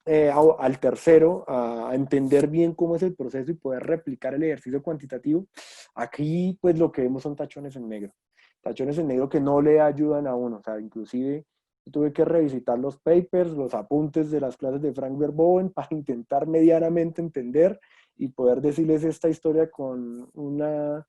al tercero, a entender bien cómo es el proceso y poder replicar el ejercicio cuantitativo, aquí pues lo que vemos son tachones en negro. Tachones en negro que no le ayudan a uno. O sea, inclusive tuve que revisitar los papers, los apuntes de las clases de Frank Verboen para intentar medianamente entender y poder decirles esta historia con una...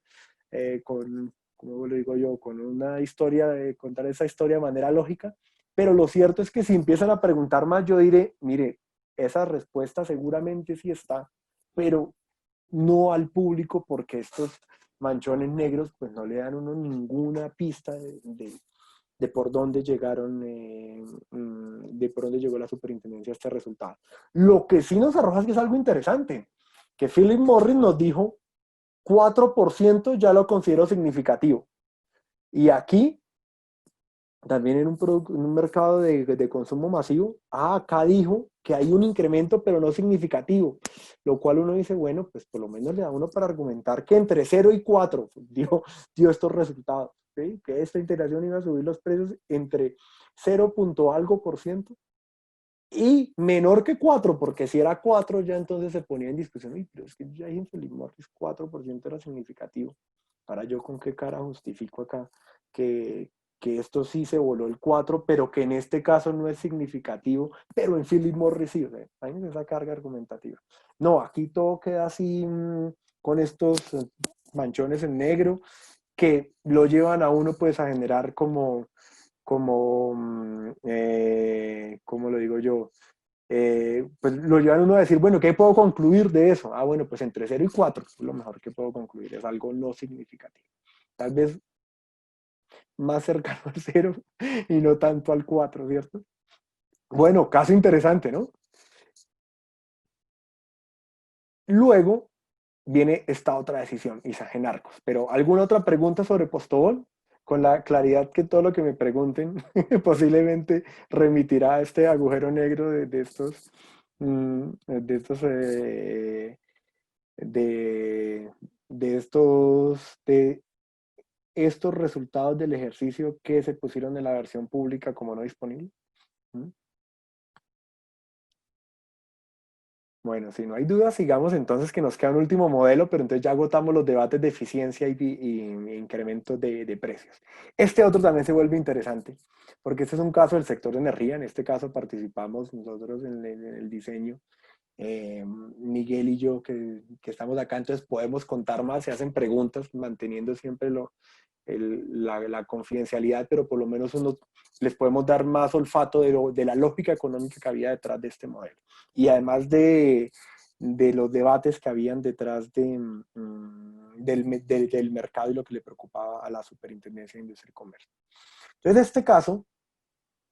como lo digo yo, con una historia, contar esa historia de manera lógica, pero lo cierto es que si empiezan a preguntar más, yo diré, mire, esa respuesta seguramente sí está, pero no al público porque estos manchones negros pues no le dan a uno ninguna pista de por dónde llegaron, de por dónde llegó la superintendencia a este resultado. Lo que sí nos arroja es que es algo interesante, que Philip Morris nos dijo 4% ya lo considero significativo. Y aquí, también en un mercado de consumo masivo, acá dijo que hay un incremento, pero no significativo. Lo cual uno dice, bueno, pues por lo menos le da uno para argumentar que entre 0 y 4 dio estos resultados. ¿Sí? Que esta integración iba a subir los precios entre 0 punto algo por ciento y menor que 4, porque si era 4 ya entonces se ponía en discusión, pero es que ya en Philip Morris 4% era significativo. Ahora yo con qué cara justifico acá que esto sí se voló el 4, pero que en este caso no es significativo, pero en Philip Morris sí. O sea, hay esa carga argumentativa. No, aquí todo queda así con estos manchones en negro que lo llevan a uno pues a generar como ¿cómo lo digo yo? Pues lo llevan uno a decir, bueno, ¿qué puedo concluir de eso? Bueno, pues entre 0 y 4, lo mejor que puedo concluir, es algo no significativo. Tal vez más cercano al 0 y no tanto al 4, ¿cierto? Bueno, caso interesante, ¿no? Luego viene esta otra decisión, Isagen Arcos. Pero, ¿alguna otra pregunta sobre Postobón? Con la claridad que todo lo que me pregunten posiblemente remitirá a este agujero negro de estos, de, de estos resultados del ejercicio que se pusieron en la versión pública como no disponible. ¿Mm? Bueno, si no hay duda, sigamos entonces que nos queda un último modelo, pero entonces ya agotamos los debates de eficiencia y incremento de precios. Este otro también se vuelve interesante, porque este es un caso del sector de energía, en este caso participamos nosotros en el diseño Miguel y yo que estamos acá, entonces podemos contar más, se hacen preguntas, manteniendo siempre la confidencialidad, pero por lo menos les podemos dar más olfato de la lógica económica que había detrás de este modelo. Y además de los debates que habían detrás del mercado y lo que le preocupaba a la Superintendencia de Industria y Comercio. Entonces, este caso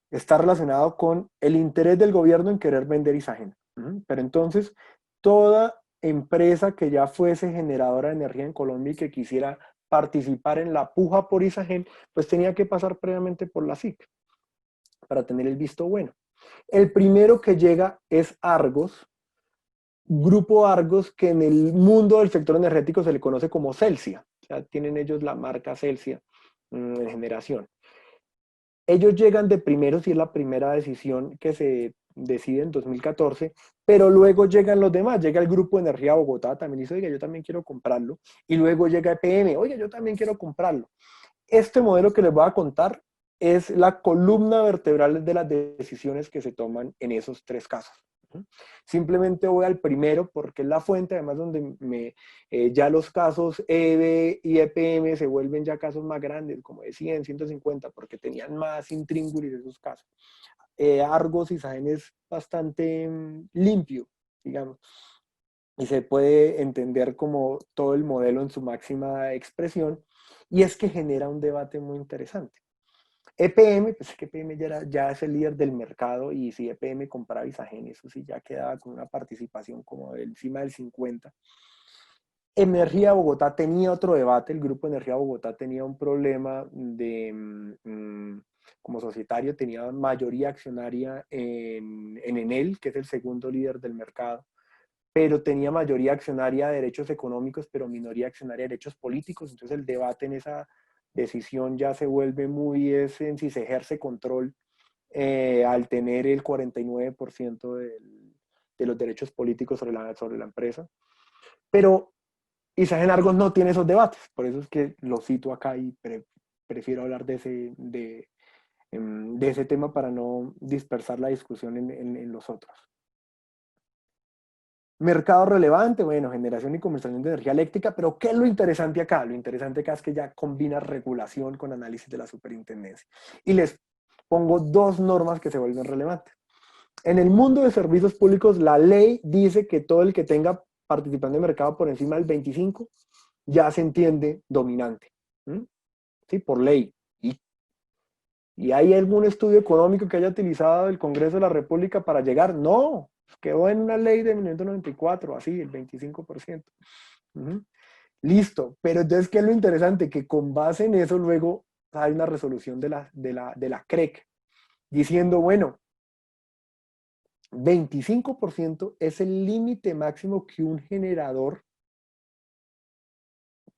está relacionado con el interés del gobierno en querer vender Isagen. Pero entonces, toda empresa que ya fuese generadora de energía en Colombia y que quisiera participar en la puja por Isagen, pues tenía que pasar previamente por la SIC para tener el visto bueno. El primero que llega es Argos, Grupo Argos, que en el mundo del sector energético se le conoce como Celsia. O sea, tienen ellos la marca Celsia en generación. Ellos llegan de primeros y es la primera decisión que se decide en 2014, pero luego llegan los demás, llega el Grupo Energía Bogotá, también dice, oiga, yo también quiero comprarlo, y luego llega EPM, oiga, yo también quiero comprarlo. Este modelo que les voy a contar es la columna vertebral de las decisiones que se toman en esos tres casos. Simplemente voy al primero porque es la fuente, además donde ya los casos EB y EPM se vuelven ya casos más grandes, como de 100, 150, porque tenían más intríngulis esos casos. Argos y Isagen es bastante limpio, digamos, y se puede entender como todo el modelo en su máxima expresión, y es que genera un debate muy interesante. EPM, pues es que EPM ya es el líder del mercado y si EPM compraba Isagen, eso sí ya quedaba con una participación como de encima del 50%. Energía Bogotá tenía otro debate, el Grupo Energía Bogotá tenía un problema como societario, tenía mayoría accionaria en Enel, que es el segundo líder del mercado, pero tenía mayoría accionaria de derechos económicos, pero minoría accionaria de derechos políticos, entonces el debate en esa decisión ya se vuelve muy en si se ejerce control al tener el 49% de los derechos políticos sobre la empresa. Pero Isagen Argos no tiene esos debates, por eso es que lo cito acá y prefiero hablar de ese tema para no dispersar la discusión en los otros. Mercado relevante, bueno, generación y comercialización de energía eléctrica, pero ¿qué es lo interesante acá? Lo interesante acá es que ya combina regulación con análisis de la superintendencia. Y les pongo dos normas que se vuelven relevantes. En el mundo de servicios públicos, la ley dice que todo el que tenga participando en mercado por encima del 25 ya se entiende dominante. ¿Sí? Por ley. ¿Y hay algún estudio económico que haya utilizado el Congreso de la República para llegar? No, quedó en una ley de 1994, así, el 25%. Listo, pero entonces, ¿qué es lo interesante? Que con base en eso luego hay una resolución de la CREC diciendo, bueno, 25% es el límite máximo que un generador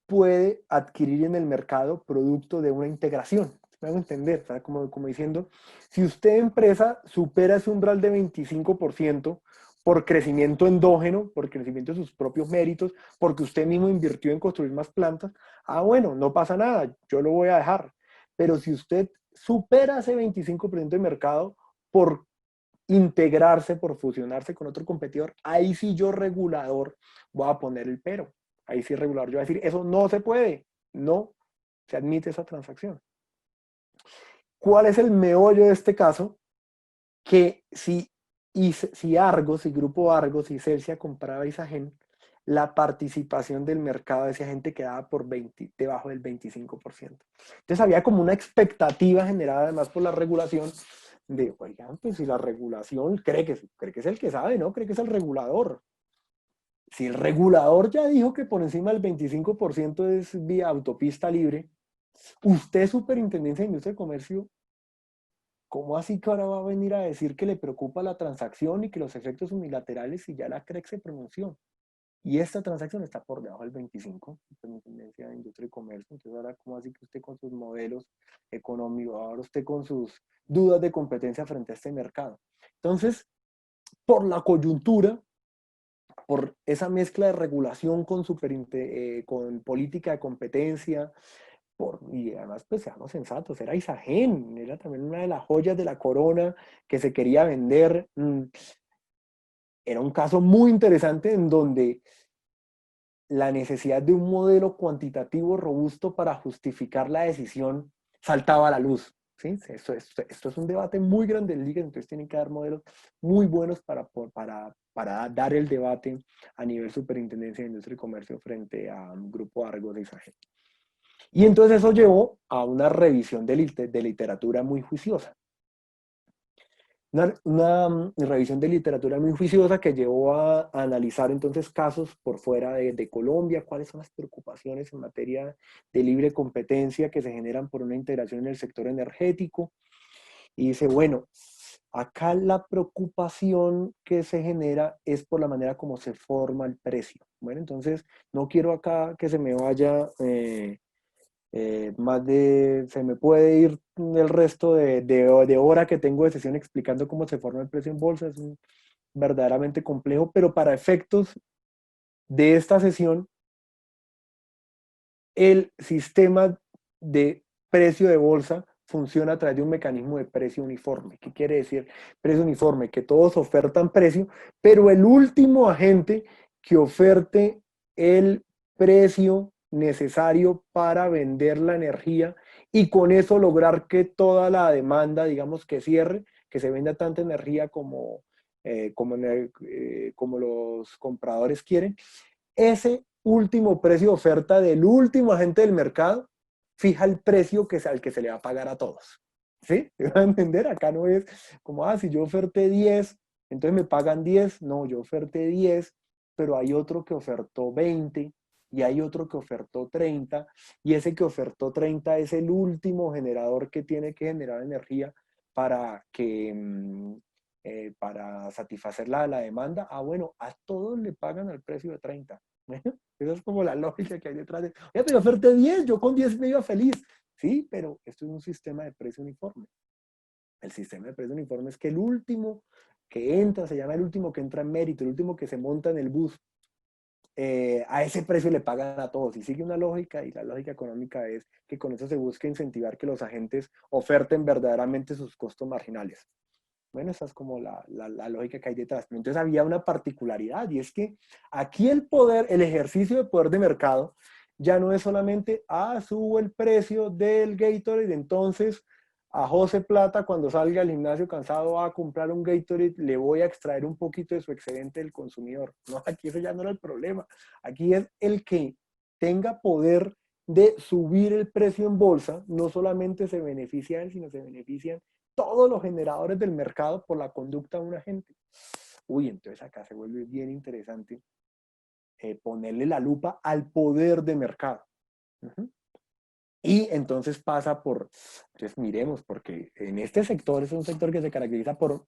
puede adquirir en el mercado producto de una integración. Me hago entender, ¿sabes? Como diciendo, si usted empresa supera ese umbral de 25% por crecimiento endógeno, por crecimiento de sus propios méritos, porque usted mismo invirtió en construir más plantas, bueno, no pasa nada, yo lo voy a dejar. Pero si usted supera ese 25% de mercado por integrarse, por fusionarse con otro competidor, ahí sí yo regulador voy a poner el pero. Ahí sí regulador yo voy a decir, eso no se puede, no se admite esa transacción. ¿Cuál es el meollo de este caso? Que si Argos, si Grupo Argos y Celsia compraba Isagen, la participación del mercado de ese agente quedaba debajo del 25%. Entonces había como una expectativa generada además por la regulación de, oigan, pues si la regulación cree que es el que sabe, ¿no? Cree que es el regulador. Si el regulador ya dijo que por encima del 25% es vía autopista libre, usted, Superintendencia de Industria y Comercio, ¿cómo así que ahora va a venir a decir que le preocupa la transacción y que los efectos unilaterales si ya la CREC se pronunció? Y esta transacción está por debajo del 25%, Superintendencia de Industria y Comercio. Entonces ahora, ¿cómo así que usted con sus modelos económicos, ahora usted con sus dudas de competencia frente a este mercado? Entonces, por la coyuntura, por esa mezcla de regulación con política de competencia, y además, pues seamos sensatos, era Isagen, era también una de las joyas de la corona que se quería vender. era un caso muy interesante en donde la necesidad de un modelo cuantitativo robusto para justificar la decisión saltaba a la luz. ¿Sí? Esto es un debate muy grande en ligas, entonces tienen que dar modelos muy buenos para dar el debate a nivel superintendencia de industria y comercio frente a un grupo Argos de Isagen. Y entonces eso llevó a una revisión de literatura muy juiciosa. Una revisión de literatura muy juiciosa que llevó a analizar entonces casos por fuera de Colombia, cuáles son las preocupaciones en materia de libre competencia que se generan por una integración en el sector energético. Y dice, bueno, acá la preocupación que se genera es por la manera como se forma el precio. Bueno, entonces no quiero acá que se me vaya... se me puede ir el resto de hora que tengo de sesión explicando cómo se forma el precio en bolsa, es verdaderamente complejo, pero para efectos de esta sesión, el sistema de precio de bolsa funciona a través de un mecanismo de precio uniforme. ¿Qué quiere decir precio uniforme? Que todos ofertan precio, pero el último agente que oferte el precio necesario para vender la energía y con eso lograr que toda la demanda, digamos, que cierre, que se venda tanta energía como los compradores quieren, ese último precio de oferta del último agente del mercado fija el precio al que se le va a pagar a todos. ¿Sí? ¿Me van a entender? Acá no es como, si yo oferté 10, entonces me pagan 10. No, yo oferté 10, pero hay otro que ofertó 20 y hay otro que ofertó 30 y ese que ofertó 30 es el último generador que tiene que generar energía para para satisfacer la demanda. Bueno, a todos le pagan al precio de 30. Esa es como la lógica que hay detrás de, oye, pero oferté 10, yo con 10 me iba feliz. Sí, pero esto es un sistema de precio uniforme. El sistema de precio uniforme es que el último que entra, se llama el último que entra en mérito, el último que se monta en el bus, a ese precio le pagan a todos. Y sigue una lógica, y la lógica económica es que con eso se busca incentivar que los agentes oferten verdaderamente sus costos marginales. Bueno, esa es como la lógica que hay detrás. Entonces había una particularidad y es que aquí el poder, el ejercicio de poder de mercado ya no es solamente, subo el precio del Gatorade, entonces a José Plata cuando salga al gimnasio cansado va a comprar un Gatorade, le voy a extraer un poquito de su excedente del consumidor. No, aquí eso ya no era el problema. Aquí es el que tenga poder de subir el precio en bolsa, no solamente se beneficia a él, sino se benefician todos los generadores del mercado por la conducta de un agente. Uy, entonces acá se vuelve bien interesante ponerle la lupa al poder de mercado. Y entonces pasa entonces miremos, porque en este sector es un sector que se caracteriza por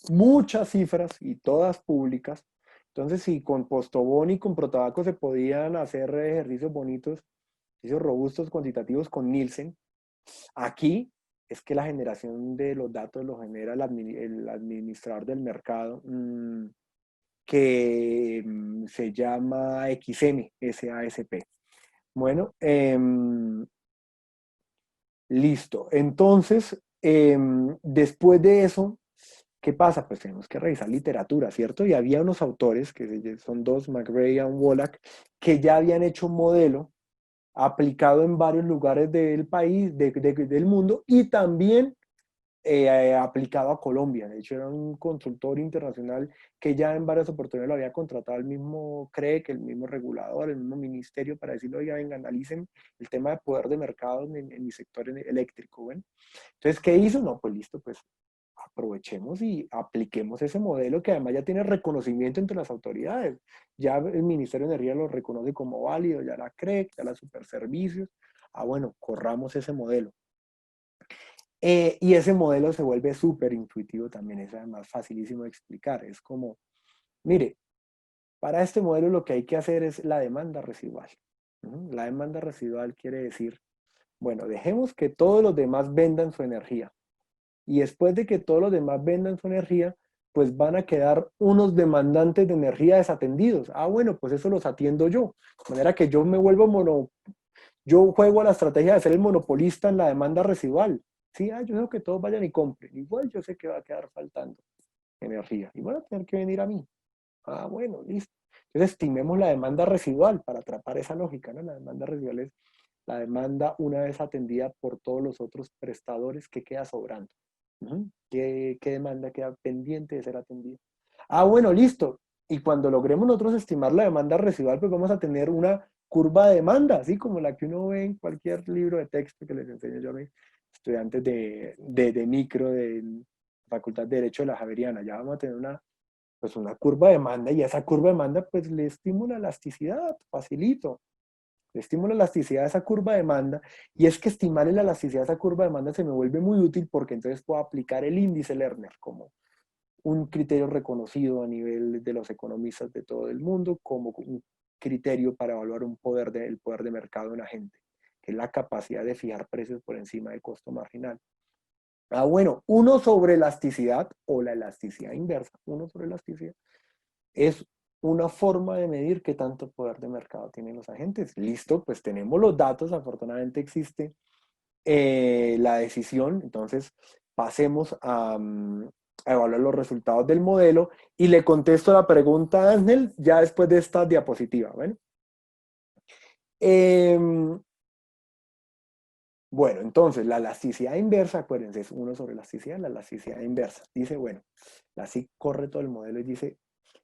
muchas cifras y todas públicas. Entonces, si con Postobón y con Protabaco se podían hacer ejercicios bonitos, ejercicios robustos, cuantitativos con Nielsen, aquí es que la generación de los datos lo genera el administrador del mercado, que se llama XM, SASP. Bueno, listo. Entonces, después de eso, ¿qué pasa? Pues tenemos que revisar literatura, ¿cierto? Y había unos autores, que son dos, McRae y Wallach, que ya habían hecho un modelo aplicado en varios lugares del país, del mundo, y también aplicado a Colombia. De hecho, era un consultor internacional que ya en varias oportunidades lo había contratado el mismo CREC, el mismo regulador, el mismo ministerio, para decirle, oiga, venga, analicen el tema de poder de mercado en mi sector eléctrico. Bueno, entonces, ¿qué hizo? No, pues listo, pues aprovechemos y apliquemos ese modelo que además ya tiene reconocimiento entre las autoridades. Ya el Ministerio de Energía lo reconoce como válido, ya la CREC, ya la Superservicios. Bueno, corramos ese modelo. Y ese modelo se vuelve súper intuitivo también, es además facilísimo de explicar. Es como, mire, para este modelo lo que hay que hacer es la demanda residual. La demanda residual quiere decir, bueno, dejemos que todos los demás vendan su energía. Y después de que todos los demás vendan su energía, pues van a quedar unos demandantes de energía desatendidos. Bueno, pues eso los atiendo yo. De manera que yo me vuelvo yo juego a la estrategia de ser el monopolista en la demanda residual. Sí, yo sé que todos vayan y compren. Igual yo sé que va a quedar faltando energía. Y van a tener que venir a mí. Ah, bueno, listo. Entonces estimemos la demanda residual para atrapar esa lógica, ¿no? La demanda residual es la demanda una vez atendida por todos los otros prestadores que queda sobrando. ¿Qué demanda queda pendiente de ser atendida? Ah, bueno, listo. Y cuando logremos nosotros estimar la demanda residual, pues vamos a tener una curva de demanda, así como la que uno ve en cualquier libro de texto que les enseño yo a mis estudiantes de micro, de Facultad de Derecho de la Javeriana. Ya vamos a tener pues una curva de demanda y esa curva de demanda pues le estimula elasticidad, facilito. Le estimula la elasticidad de esa curva de demanda y es que estimar la elasticidad de esa curva de demanda se me vuelve muy útil porque entonces puedo aplicar el índice Lerner como un criterio reconocido a nivel de los economistas de todo el mundo como un criterio para evaluar el poder de mercado de un agente, que es la capacidad de fijar precios por encima del costo marginal. Ah, bueno, uno sobre elasticidad o la elasticidad inversa, uno sobre elasticidad, es una forma de medir qué tanto poder de mercado tienen los agentes. Listo, pues tenemos los datos, afortunadamente existe la decisión, entonces pasemos a evaluar los resultados del modelo y le contesto la pregunta a Ángel ya después de esta diapositiva. ¿Bueno? Bueno, entonces la elasticidad inversa, acuérdense, es 1 sobre elasticidad, la elasticidad inversa. Dice, bueno, así corre todo el modelo y dice,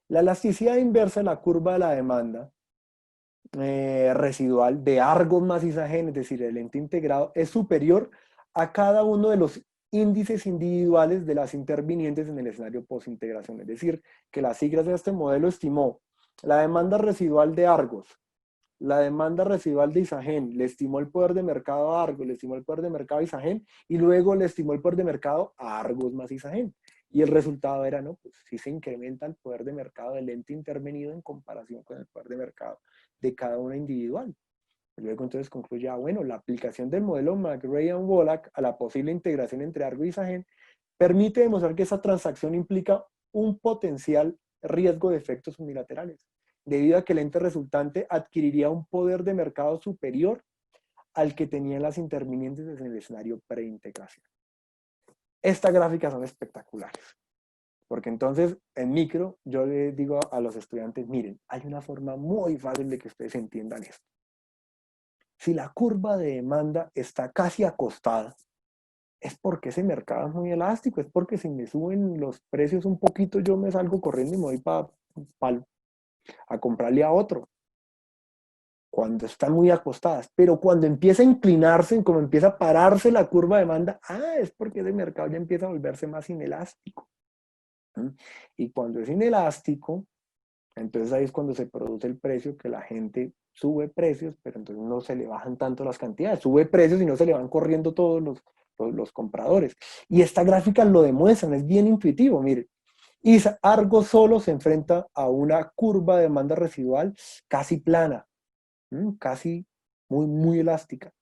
la elasticidad inversa de la curva de la demanda residual de Argos más Isagen, es decir, el ente integrado, es superior a cada uno de los índices individuales de las intervinientes en el escenario post-integración. Es decir, que las siglas de este modelo estimó la demanda residual de Argos, la demanda residual de Isagen, le estimó el poder de mercado a Argos, le estimó el poder de mercado a Isagen y luego le estimó el poder de mercado a Argos más Isagen. Y el resultado era, no, pues sí se incrementa el poder de mercado del ente intervenido en comparación con el poder de mercado de cada una individual. Luego entonces concluye, bueno, la aplicación del modelo McRae-Wallach a la posible integración entre Argos y Isagen permite demostrar que esa transacción implica un potencial riesgo de efectos unilaterales, debido a que el ente resultante adquiriría un poder de mercado superior al que tenían las intervinientes en el escenario preintegración. Estas gráficas son espectaculares, porque entonces en micro yo les digo a los estudiantes, miren, hay una forma muy fácil de que ustedes entiendan esto. Si la curva de demanda está casi acostada, es porque ese mercado es muy elástico, es porque si me suben los precios un poquito, yo me salgo corriendo y me voy a comprarle a otro. Cuando están muy acostadas, pero cuando empieza a inclinarse, como empieza a pararse la curva de demanda, es porque ese mercado ya empieza a volverse más inelástico. Y cuando es inelástico, entonces ahí es cuando se produce el precio, que la gente sube precios, pero entonces no se le bajan tanto las cantidades, sube precios y no se le van corriendo todos los compradores. Y esta gráfica lo demuestran, es bien intuitivo, miren. Y Argos solo se enfrenta a una curva de demanda residual casi plana, casi muy elástica.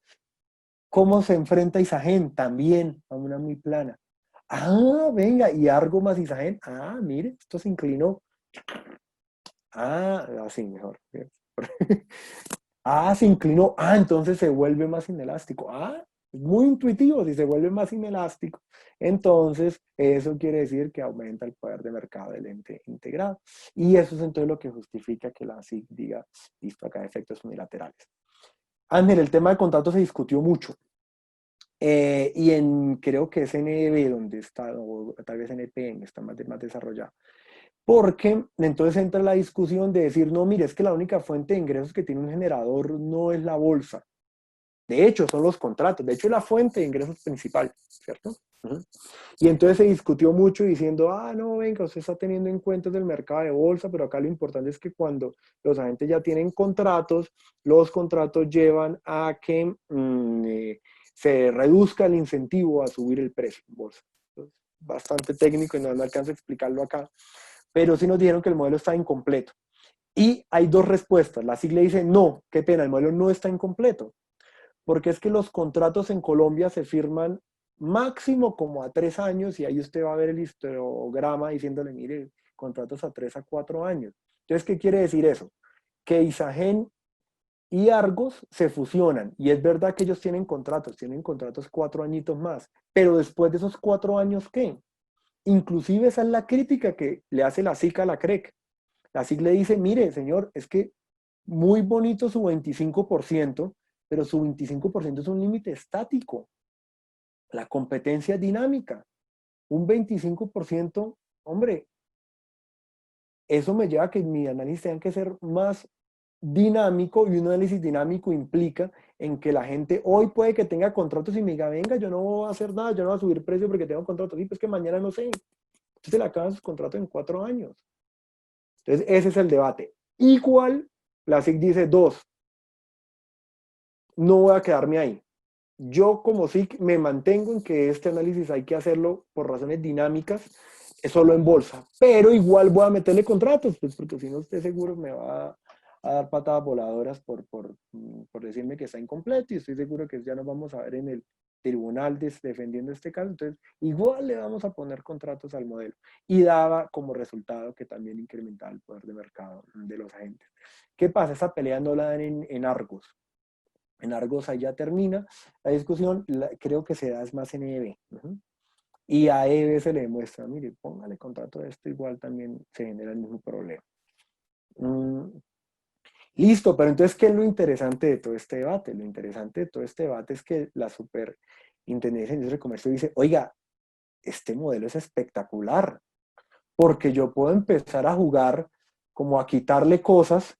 ¿Cómo se enfrenta Isagen? También a una muy plana. Venga, y Argos más Isagen, mire, esto se inclinó. Así mejor. Se inclinó. Entonces se vuelve más inelástico. Es muy intuitivo. Si se vuelve más inelástico, entonces eso quiere decir que aumenta el poder de mercado del ente integrado. Y eso es entonces lo que justifica que la SIC diga, listo, acá hay efectos unilaterales. Ángel, el tema de contratos se discutió mucho. Y creo que es NB donde está, o tal vez NPN está más desarrollado. Porque entonces entra la discusión de decir, no, mire, es que la única fuente de ingresos que tiene un generador no es la bolsa. De hecho, son los contratos. De hecho, es la fuente de ingresos principal, ¿cierto? Y entonces se discutió mucho diciendo, no, venga, usted está teniendo en cuenta el mercado de bolsa, pero acá lo importante es que cuando los agentes ya tienen contratos, los contratos llevan a que se reduzca el incentivo a subir el precio en bolsa. Entonces, bastante técnico y no me alcanzo a explicarlo acá. Pero sí nos dijeron que el modelo está incompleto. Y hay dos respuestas. La sigla dice, no, qué pena, el modelo no está incompleto. Porque es que los contratos en Colombia se firman máximo como a 3 años y ahí usted va a ver el histograma diciéndole, mire, contratos a 3 a 4 años. Entonces, ¿qué quiere decir eso? Que Isagen y Argos se fusionan y es verdad que ellos tienen contratos 4 añitos más, pero después de esos 4 años, ¿qué? Inclusive esa es la crítica que le hace la SIC a la CREC. La SIC le dice, mire, señor, es que muy bonito su 25%, pero su 25% es un límite estático. La competencia es dinámica. Un 25%, hombre, eso me lleva a que mi análisis tenga que ser más dinámico, y un análisis dinámico implica en que la gente hoy puede que tenga contratos y me diga, venga, yo no voy a hacer nada, yo no voy a subir precio porque tengo contratos. Y pues que mañana no sé. Usted se le acaban sus contratos en 4 años. Entonces, ese es el debate. Igual, la SIC dice, dos, no voy a quedarme ahí. Yo como SIC me mantengo en que este análisis hay que hacerlo por razones dinámicas, solo en bolsa, pero igual voy a meterle contratos, pues porque si no usted seguro me va a dar patadas voladoras por decirme que está incompleto, y estoy seguro que ya nos vamos a ver en el tribunal defendiendo este caso. Entonces igual le vamos a poner contratos al modelo, y daba como resultado que también incrementaba el poder de mercado de los agentes. ¿Qué pasa? Esa pelea no la dan en Argos. En Argos ahí ya termina la discusión, creo que se da es más en EB. Y a EB se le demuestra, mire, póngale contrato a esto, igual también se genera el mismo problema. Listo, pero entonces, ¿qué es lo interesante de todo este debate? Lo interesante de todo este debate es que la Superintendencia de Industria y Comercio dice, oiga, este modelo es espectacular, porque yo puedo empezar a jugar como a quitarle cosas.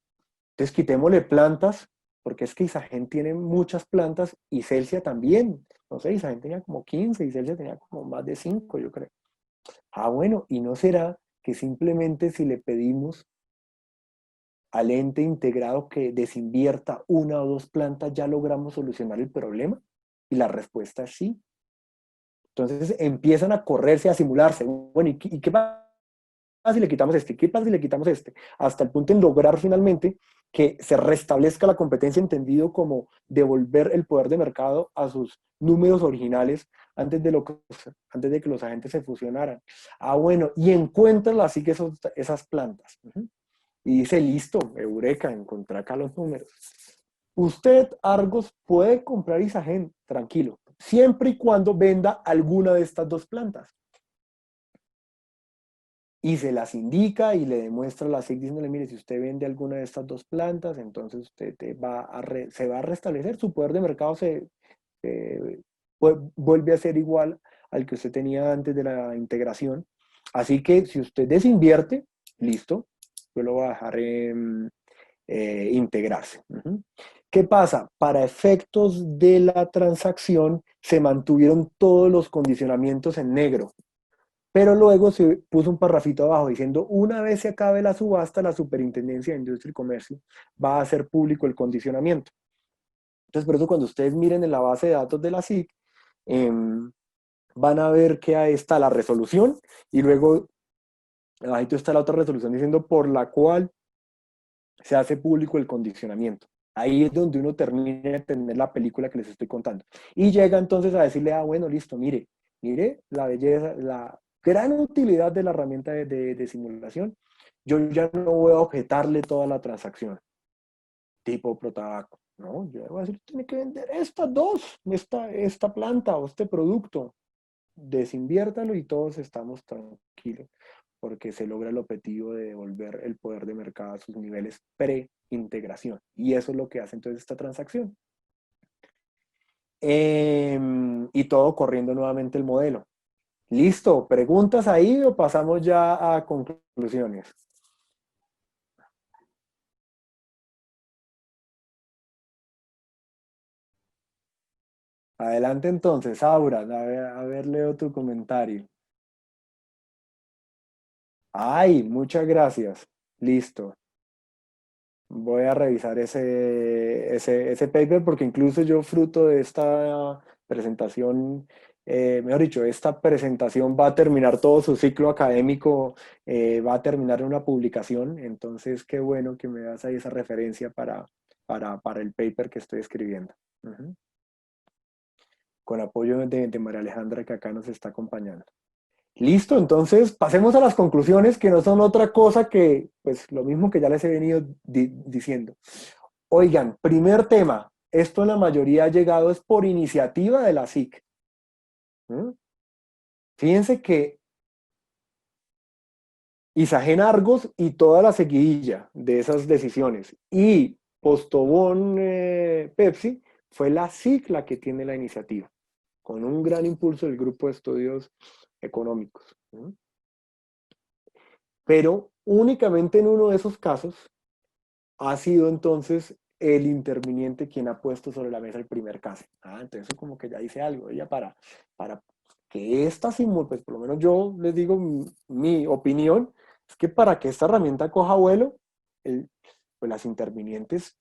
Entonces quitémosle plantas, porque es que Isagen tiene muchas plantas y Celsia también. No sé, Isagen tenía como 15 y Celsia tenía como más de 5, yo creo. Ah, bueno, ¿y no será que simplemente si le pedimos al ente integrado que desinvierta una o dos plantas ya logramos solucionar el problema? Y la respuesta es sí. Entonces empiezan a correrse, a simularse. Bueno, ¿y qué pasa si le quitamos este? ¿Qué pasa si le quitamos este? Hasta el punto en lograr finalmente que se restablezca la competencia, entendido como devolver el poder de mercado a sus números originales antes de que los agentes se fusionaran. Ah, bueno, y encuentran así que esas plantas. Y dice, listo, eureka, encontré acá los números. Usted, Argos, puede comprar Isagen, tranquilo, siempre y cuando venda alguna de estas dos plantas. Y se las indica y le demuestra a la SIC diciéndole, mire, si usted vende alguna de estas dos plantas, entonces usted se va a restablecer, su poder de mercado vuelve a ser igual al que usted tenía antes de la integración. Así que si usted desinvierte, listo, yo lo voy a dejar integrarse. ¿Qué pasa? Para efectos de la transacción se mantuvieron todos los condicionamientos en negro. Pero luego se puso un parrafito abajo diciendo, una vez se acabe la subasta, la Superintendencia de Industria y Comercio va a hacer público el condicionamiento. Entonces, por eso cuando ustedes miren en la base de datos de la SIC, van a ver que ahí está la resolución, y luego ahí está la otra resolución diciendo por la cual se hace público el condicionamiento. Ahí es donde uno termina de tener la película que les estoy contando. Y llega entonces a decirle, ah, bueno, listo, mire la belleza, la gran utilidad de la herramienta de simulación. Yo ya no voy a objetarle toda la transacción, tipo Protabaco. No, yo voy a decir, tiene que vender estas dos, esta planta o este producto. Desinviértalo y todos estamos tranquilos, porque se logra el objetivo de devolver el poder de mercado a sus niveles pre-integración. Y eso es lo que hace entonces esta transacción. Y todo corriendo nuevamente el modelo. ¿Listo? ¿Preguntas ahí o pasamos ya a conclusiones? Adelante entonces, Aura. A ver, leo tu comentario. Ay, muchas gracias. Listo. Voy a revisar ese paper, porque incluso yo, fruto de esta presentación, mejor dicho, esta presentación va a terminar todo su ciclo académico, va a terminar en una publicación. Entonces qué bueno que me das ahí esa referencia para el paper que estoy escribiendo. Con apoyo de María Alejandra, que acá nos está acompañando. Listo, entonces pasemos a las conclusiones, que no son otra cosa que pues lo mismo que ya les he venido diciendo. Oigan, primer tema, esto en la mayoría ha llegado es por iniciativa de la SIC. Fíjense que Isagen Argos y toda la seguidilla de esas decisiones. Y Postobón Pepsi fue la SIC la que tiene la iniciativa, con un gran impulso del Grupo de Estudios Económicos. ¿No? Pero únicamente en uno de esos casos ha sido entonces el interviniente quien ha puesto sobre la mesa el primer caso. Entonces eso como que ya dice algo, ella para que esta simulación, pues por lo menos yo les digo mi opinión, es que para que esta herramienta coja vuelo, pues las intervinientes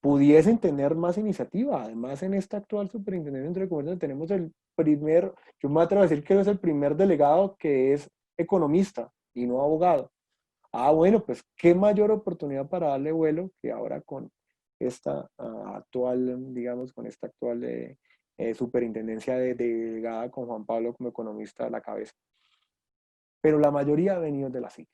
pudiesen tener más iniciativa. Además, en esta actual superintendencia de comercio tenemos el primer, yo me atrevo a decir que es el primer delegado que es economista y no abogado. Bueno, pues qué mayor oportunidad para darle vuelo que ahora con esta actual, digamos, con esta actual superintendencia delegada con Juan Pablo como economista a la cabeza. Pero la mayoría ha venido de la SIC.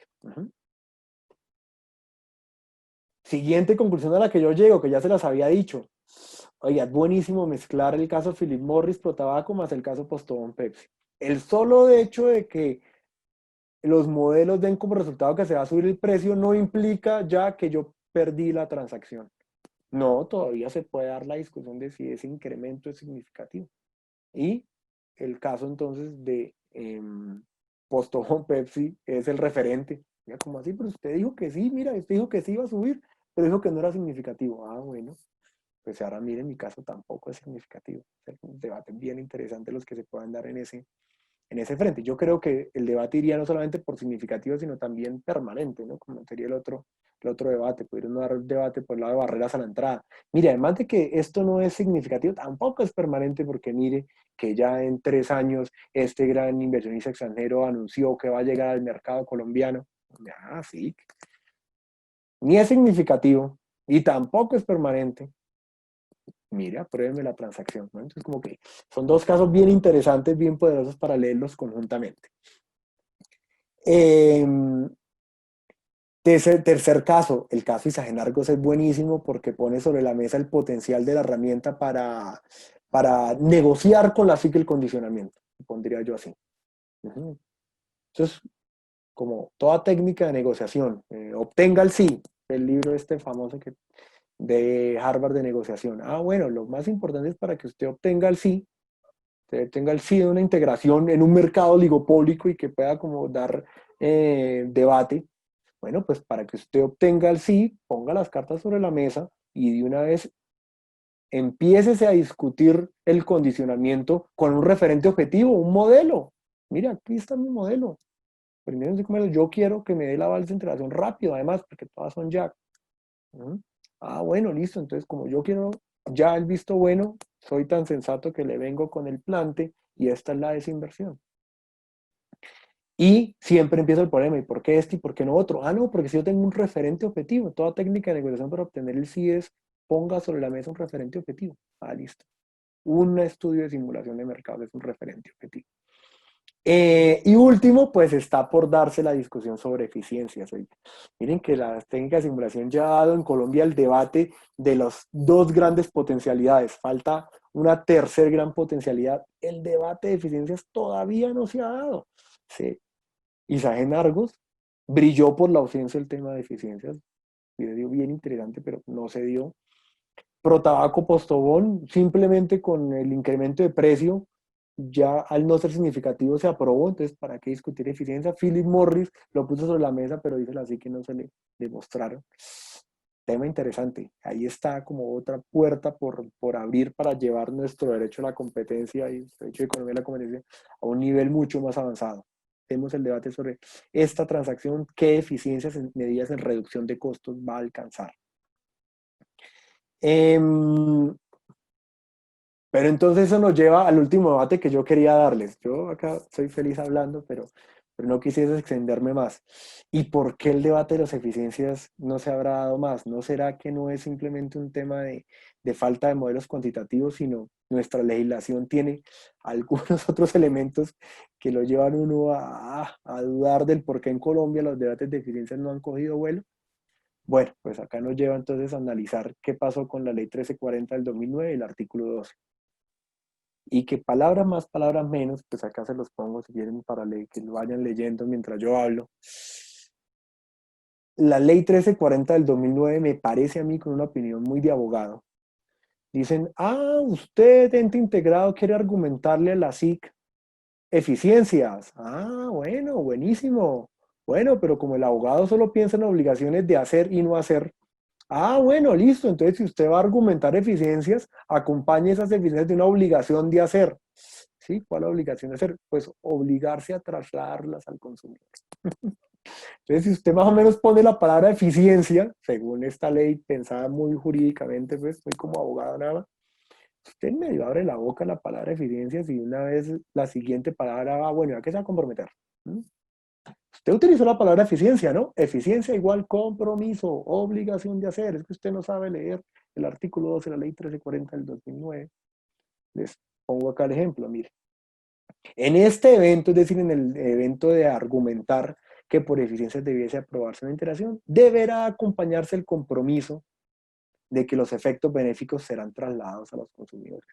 Siguiente conclusión a la que yo llego, que ya se las había dicho. Oiga, es buenísimo mezclar el caso Philip Morris Protabaco más el caso Postobón Pepsi. El solo hecho de que los modelos den como resultado que se va a subir el precio no implica ya que yo perdí la transacción. No, todavía se puede dar la discusión de si ese incremento es significativo. Y el caso entonces de Postobón Pepsi es el referente. Mira, ¿cómo así? Pero usted dijo que sí, mira, usted dijo que sí iba a subir, pero dijo que no era significativo. Bueno, pues ahora mire, en mi caso tampoco es significativo. Es un debate bien interesante los que se puedan dar en ese frente. Yo creo que el debate iría no solamente por significativo, sino también permanente, ¿no? Como sería el otro debate, podría dar un debate por el lado de barreras a la entrada. Mire, además de que esto no es significativo, tampoco es permanente porque mire que ya en 3 años este gran inversionista extranjero anunció que va a llegar al mercado colombiano. Sí. Ni es significativo y tampoco es permanente. Mire, apruébeme la transacción, ¿no? Entonces, como que son dos casos bien interesantes, bien poderosos para leerlos conjuntamente. Tercer caso, el caso Isagen Argos es buenísimo porque pone sobre la mesa el potencial de la herramienta para negociar con la FIC el condicionamiento, pondría yo así. Entonces, como toda técnica de negociación, obtenga el sí, el libro este famoso de Harvard de negociación. Bueno, lo más importante es para que usted obtenga el sí, de una integración en un mercado oligopólico y que pueda como dar debate. Bueno, pues para que usted obtenga el sí, ponga las cartas sobre la mesa y de una vez empiécese a discutir el condicionamiento con un referente objetivo, un modelo. Mira, aquí está mi modelo. Primero, yo quiero que me dé la balsa de integración rápido, además, porque todas son ya. Bueno, listo. Entonces, como yo quiero ya el visto bueno, soy tan sensato que le vengo con el plante y esta es la desinversión. Y siempre empieza el problema, ¿y por qué este y por qué no otro? No, porque si yo tengo un referente objetivo, toda técnica de negociación para obtener el sí es, ponga sobre la mesa un referente objetivo. Listo. Un estudio de simulación de mercado es un referente objetivo. Y último, pues está por darse la discusión sobre eficiencias. Miren que la técnica de simulación ya ha dado en Colombia el debate de las dos grandes potencialidades. Falta una tercer gran potencialidad. El debate de eficiencias todavía no se ha dado. Sí. Isagen Argos brilló por la ausencia del tema de eficiencias. Video bien interesante, pero no se dio. Protabaco Postobón, simplemente con el incremento de precio, ya al no ser significativo se aprobó, entonces ¿para qué discutir eficiencia? Philip Morris lo puso sobre la mesa, pero dice así que no se le demostraron. Tema interesante, ahí está como otra puerta por abrir para llevar nuestro derecho a la competencia y el derecho de economía de la competencia a un nivel mucho más avanzado. Tenemos el debate sobre esta transacción, qué eficiencias en medidas en reducción de costos va a alcanzar. Pero entonces eso nos lleva al último debate que yo quería darles. Yo acá soy feliz hablando, pero no quisiese extenderme más. ¿Y por qué el debate de las eficiencias no se habrá dado más? ¿No será que no es simplemente un tema de falta de modelos cuantitativos, sino nuestra legislación tiene algunos otros elementos que lo llevan uno a dudar del por qué en Colombia los debates de eficiencias no han cogido vuelo? Bueno, pues acá nos lleva entonces a analizar qué pasó con la ley 1340 del 2009 y el artículo 12. Y que palabras más, palabras menos, pues acá se los pongo si quieren para leer, que lo vayan leyendo mientras yo hablo. la ley 1340 del 2009 me parece a mí, con una opinión muy de abogado. Dicen, usted, ente integrado, quiere argumentarle a la SIC eficiencias. Bueno, buenísimo. Bueno, pero como el abogado solo piensa en obligaciones de hacer y no hacer, bueno, listo. Entonces, si usted va a argumentar eficiencias, acompañe esas eficiencias de una obligación de hacer. ¿Sí? ¿Cuál es la obligación de hacer? Pues obligarse a trasladarlas al consumidor. Entonces, si usted más o menos pone la palabra eficiencia, según esta ley pensada muy jurídicamente, pues muy como abogado nada más, usted medio abre la boca la palabra eficiencia y una vez la siguiente palabra va, bueno, ¿a qué se va a comprometer? Usted utilizó la palabra eficiencia, ¿no? Eficiencia igual compromiso, obligación de hacer. Es que usted no sabe leer el artículo 12 de la ley 1340 del 2009. Les pongo acá el ejemplo, mire. En este evento, es decir, en el evento de argumentar que por eficiencia debiese aprobarse una integración, deberá acompañarse el compromiso de que los efectos benéficos serán trasladados a los consumidores.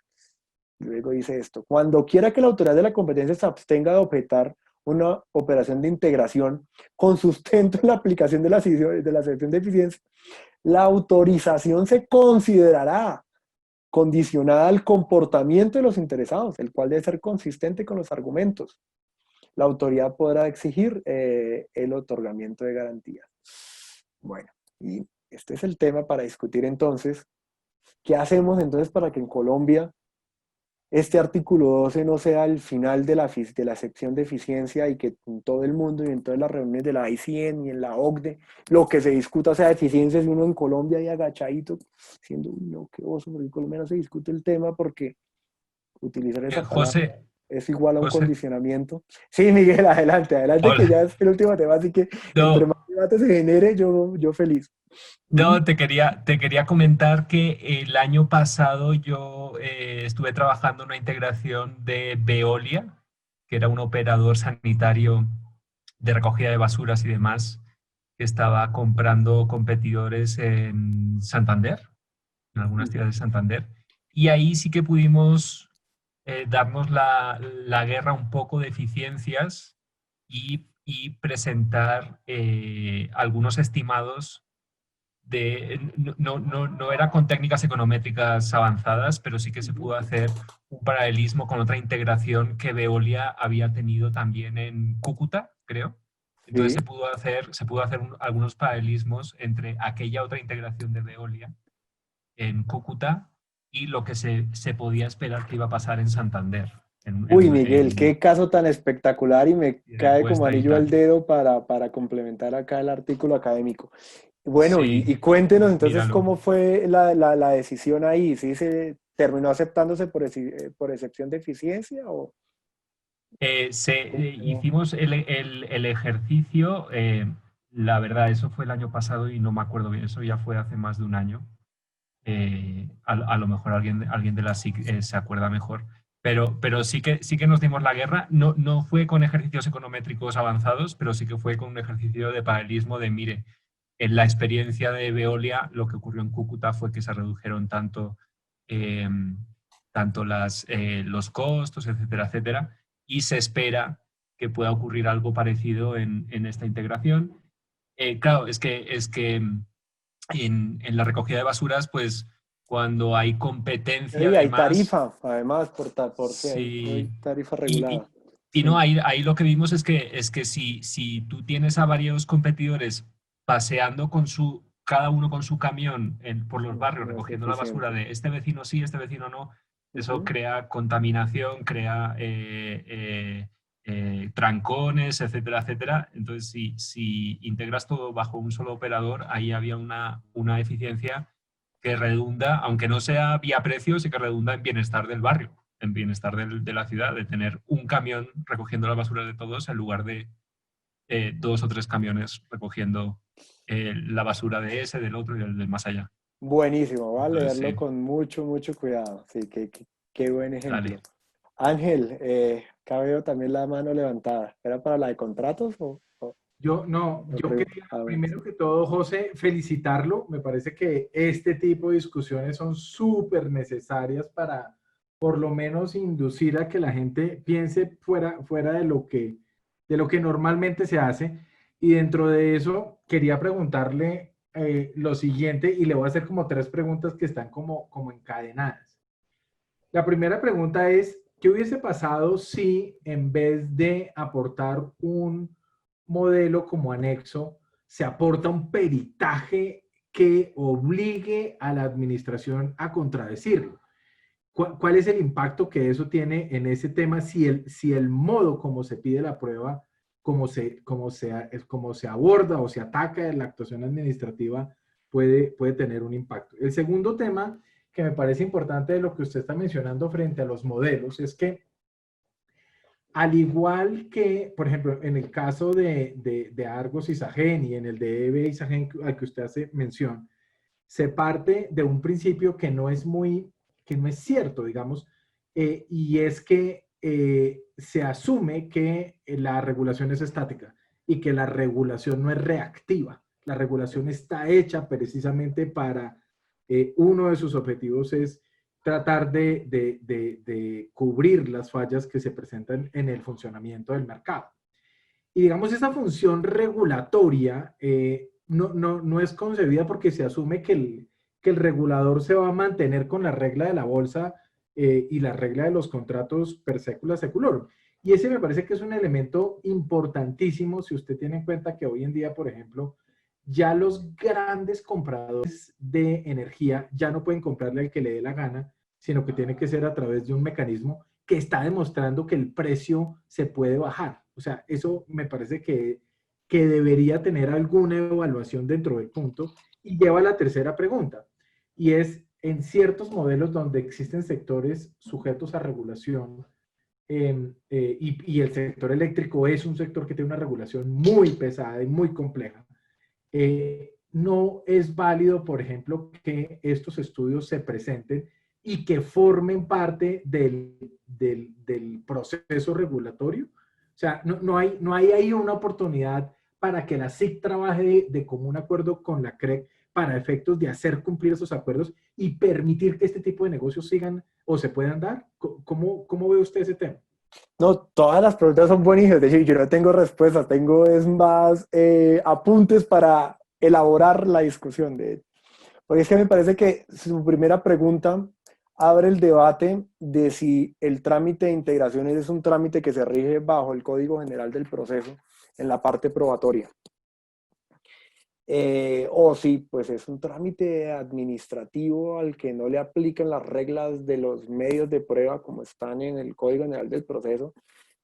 Luego dice esto, cuando quiera que la autoridad de la competencia se abstenga de objetar una operación de integración con sustento en la aplicación de la excepción de eficiencia, la autorización se considerará condicionada al comportamiento de los interesados, el cual debe ser consistente con los argumentos. La autoridad podrá exigir el otorgamiento de garantías. Bueno, y este es el tema para discutir entonces. ¿Qué hacemos entonces para que en Colombia este artículo 12 no sea el final de la excepción de eficiencia y que en todo el mundo y en todas las reuniones de la ICN y en la OCDE lo que se discuta sea eficiencias y uno en Colombia y agachadito diciendo, uy, no, qué oso, porque en Colombia no se discute el tema porque utilizar esa palabra es igual a un José, condicionamiento. Sí, Miguel, adelante, que ya hola. es el último tema, así que entre No, más debate se genere, yo feliz. no, te quería comentar que el año pasado yo estuve trabajando en una integración de Veolia, que era un operador sanitario de recogida de basuras y demás, que estaba comprando competidores en Santander, en algunas ciudades de Santander. Y ahí sí que pudimos darnos la guerra un poco de eficiencias y presentar algunos estimados no era con técnicas econométricas avanzadas, pero sí que se pudo hacer un paralelismo con otra integración que Veolia había tenido también en Cúcuta, creo. Entonces Sí. se pudo hacer algunos paralelismos entre aquella otra integración de Veolia en Cúcuta y lo que se podía esperar que iba a pasar en Santander, Uy, Miguel, qué caso tan espectacular y me en cae como encuesta y anillo al tal. dedo para complementar acá el artículo académico. Bueno, Sí, y cuéntenos entonces míralo. cómo fue la decisión ahí. ¿Sí se terminó aceptándose por excepción de eficiencia o cómo quedó? Hicimos el ejercicio, la verdad, eso fue el año pasado y no me acuerdo bien, eso ya fue hace más de un año. A lo mejor alguien de la SIC se acuerda mejor, pero sí que nos dimos la guerra. No fue con ejercicios econométricos avanzados, pero sí que fue con un ejercicio de paralelismo de, mire, en la experiencia de Veolia, lo que ocurrió en Cúcuta fue que se redujeron eh, tanto los costos, etcétera, etcétera, y se espera que pueda ocurrir algo parecido en esta integración. Claro, es que en la recogida de basuras, pues cuando hay competencia, Y hay además, tarifa, además, sí, hay sí. tarifa Y, regulada. y, y no, Sí. ahí lo que vimos es que si tú tienes a varios competidores paseando cada uno con su camión por los barrios No es recogiendo la basura eficiente. de este vecino sí, este vecino no, eso Ujú. crea contaminación, crea trancones, etcétera, etcétera. Entonces, si integras todo bajo un solo operador, ahí había una eficiencia que redunda, aunque no sea vía precio, sí que redunda en bienestar del barrio, en bienestar de la ciudad, de tener un camión recogiendo la basura de todos en lugar de dos o tres camiones recogiendo la basura de ese, del otro y del más allá. Buenísimo, voy a Entonces, leerlo sí, con mucho, mucho cuidado. Sí, qué buen ejemplo. dale. Ángel, acá veo también la mano levantada. ¿Era para la de contratos Yo o quería bueno, primero que todo, José, felicitarlo. Me parece que este tipo de discusiones son súper necesarias para por lo menos inducir a que la gente piense fuera de lo que normalmente se hace. Y dentro de eso, quería preguntarle lo siguiente, y le voy a hacer como 3 preguntas que están como encadenadas. La primera pregunta es, ¿qué hubiese pasado si en vez de aportar un modelo como anexo, se aporta un peritaje que obligue a la administración a contradecirlo? ¿Cuál es el impacto que eso tiene en ese tema si el modo como se pide la prueba, como se aborda o se ataca en la actuación administrativa puede tener un impacto? El segundo tema que me parece importante de lo que usted está mencionando frente a los modelos es que, al igual que, por ejemplo, en el caso de Argos Izagen y en el de EVE Izagen al que usted hace mención, se parte de un principio que no es cierto, digamos, y es que se asume que la regulación es estática y que la regulación no es reactiva. La regulación está hecha precisamente para, uno de sus objetivos es tratar de cubrir las fallas que se presentan en el funcionamiento del mercado. Y digamos, esa función regulatoria no es concebida porque se asume que el regulador se va a mantener con la regla de la bolsa y la regla de los contratos per secula seculorum. Y ese me parece que es un elemento importantísimo si usted tiene en cuenta que hoy en día, por ejemplo, ya los grandes compradores de energía ya no pueden comprarle al que le dé la gana, sino que tiene que ser a través de un mecanismo que está demostrando que el precio se puede bajar. O sea, eso me parece que debería tener alguna evaluación dentro del punto, y lleva a la tercera pregunta, y es, en ciertos modelos donde existen sectores sujetos a regulación, y el sector eléctrico es un sector que tiene una regulación muy pesada y muy compleja, no es válido, por ejemplo, que estos estudios se presenten y que formen parte del proceso regulatorio. O sea, no hay ahí una oportunidad para que la SIC trabaje de común acuerdo con la CREC para efectos de hacer cumplir esos acuerdos y permitir que este tipo de negocios sigan o se puedan dar. ¿Cómo ve usted ese tema? No, todas las preguntas son buenísimas. De hecho, yo no tengo respuestas, tengo es más apuntes para elaborar la discusión de él. Porque es que me parece que su primera pregunta abre el debate de si el trámite de integraciones es un trámite que se rige bajo el Código General del Proceso en la parte probatoria. O si pues es un trámite administrativo al que no le aplican las reglas de los medios de prueba como están en el Código General del Proceso,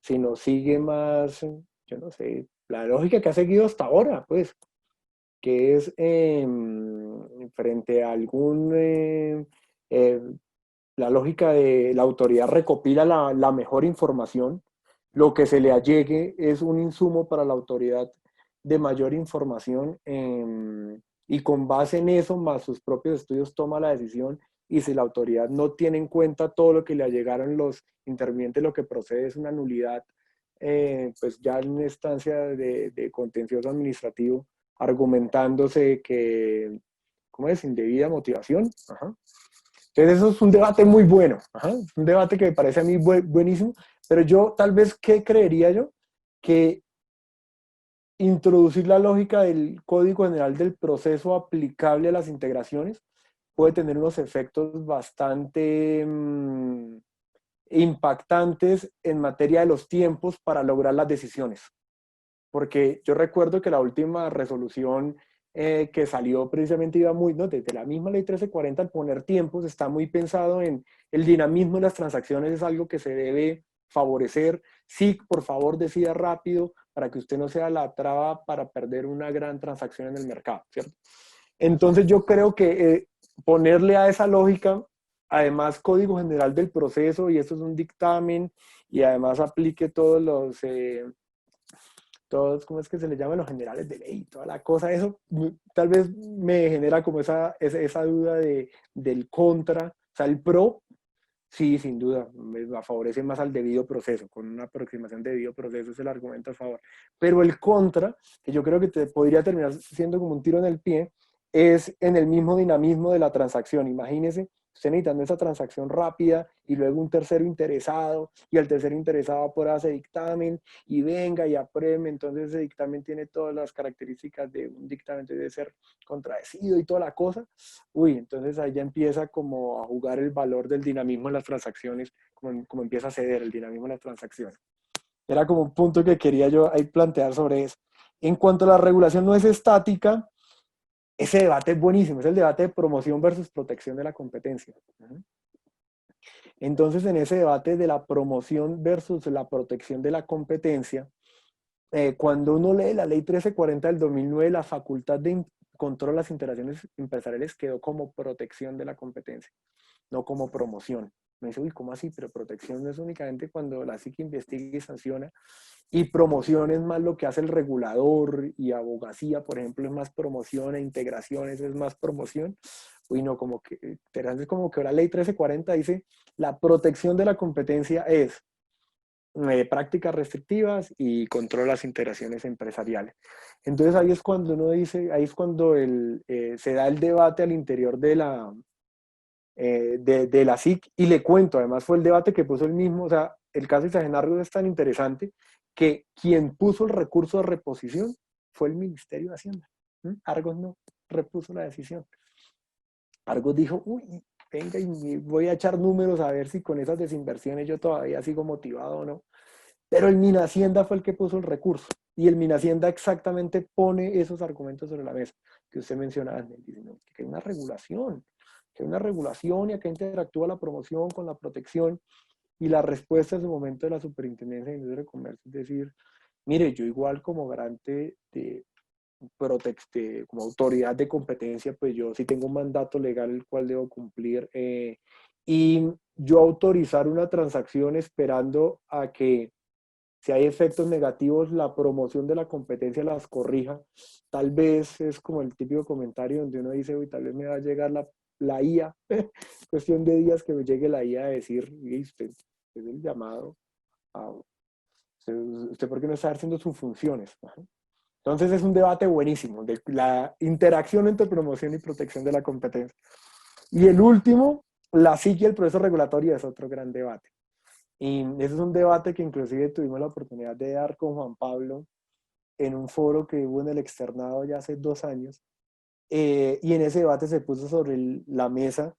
sino sigue más, yo no sé, la lógica que ha seguido hasta ahora, pues, que es frente a algún, la lógica de la autoridad recopila la mejor información, lo que se le allegue es un insumo para la autoridad de mayor información, y con base en eso, más sus propios estudios, toma la decisión, y si la autoridad no tiene en cuenta todo lo que le allegaron los intervinientes, lo que procede es una nulidad, pues ya en una instancia de contencioso administrativo, argumentándose que, ¿cómo es? Indebida motivación. Ajá. Entonces eso es un debate muy bueno, ajá, un debate que me parece a mí buenísimo, pero yo tal vez, ¿qué creería yo? Que introducir la lógica del Código General del Proceso aplicable a las integraciones puede tener unos efectos bastante impactantes en materia de los tiempos para lograr las decisiones. Porque yo recuerdo que la última resolución que salió precisamente iba muy, ¿no? Desde la misma ley 1340, al poner tiempos, está muy pensado en el dinamismo de las transacciones, es algo que se debe favorecer. Sí, por favor, decida rápido para que usted no sea la traba para perder una gran transacción en el mercado, ¿cierto? Entonces yo creo que ponerle a esa lógica, además Código General del Proceso, y esto es un dictamen, y además aplique todos los... todos, ¿cómo es que se le llaman? Los generales de ley, toda la cosa, eso tal vez me genera como esa duda del contra, o sea, el pro, sí, sin duda, me favorece más al debido proceso, con una aproximación de debido proceso es el argumento a favor, pero el contra, que yo creo que podría terminar siendo como un tiro en el pie, es en el mismo dinamismo de la transacción. Imagínese, usted necesitando esa transacción rápida y luego un tercero interesado y el tercero interesado aprueba ese dictamen y venga y apruebe, entonces ese dictamen tiene todas las características de un dictamen, debe ser contradecido y toda la cosa. Uy, entonces ahí ya empieza como a jugar el valor del dinamismo en las transacciones, como empieza a ceder el dinamismo en las transacciones. Era como un punto que quería yo ahí plantear sobre eso. En cuanto a la regulación no es estática, ese debate es buenísimo, es el debate de promoción versus protección de la competencia. Entonces, en ese debate de la promoción versus la protección de la competencia, cuando uno lee la ley 1340 del 2009, la facultad de control de las interacciones empresariales quedó como protección de la competencia, no como promoción. Me dice, uy, ¿cómo así? Pero protección no es únicamente cuando la SIC investiga y sanciona, y promoción es más lo que hace el regulador, y abogacía, por ejemplo, es más promoción, e integraciones es más promoción. Uy, no, como que, es como que la ley 1340 dice, la protección de la competencia es prácticas restrictivas y control las integraciones empresariales. Entonces ahí es cuando uno dice, ahí es cuando se da el debate al interior de la SIC, y le cuento, además fue el debate que puso el mismo, o sea, el caso de Isagen Argos es tan interesante que quien puso el recurso de reposición fue el Ministerio de Hacienda. Argos no repuso la decisión. Argos dijo, uy, venga y voy a echar números a ver si con esas desinversiones yo todavía sigo motivado o no. Pero el Minhacienda fue el que puso el recurso, y el Minhacienda exactamente pone esos argumentos sobre la mesa que usted mencionaba, diciendo que hay una regulación, y acá interactúa la promoción con la protección, y la respuesta en su momento de la Superintendencia de Industria y Comercio es decir, mire, yo igual como garante como autoridad de competencia, pues yo sí tengo un mandato legal el cual debo cumplir, y yo autorizar una transacción esperando a que si hay efectos negativos, la promoción de la competencia las corrija. Tal vez es como el típico comentario donde uno dice, uy, tal vez me va a llegar la IA, cuestión de días que me llegue la IA a decir, y usted es el llamado a, usted por qué no está haciendo sus funciones. Entonces es un debate buenísimo, de la interacción entre promoción y protección de la competencia. Y el último, la SIC y el proceso regulatorio, es otro gran debate. Y ese es un debate que inclusive tuvimos la oportunidad de dar con Juan Pablo en un foro que hubo en el externado ya hace 2 años. Y en ese debate se puso sobre la mesa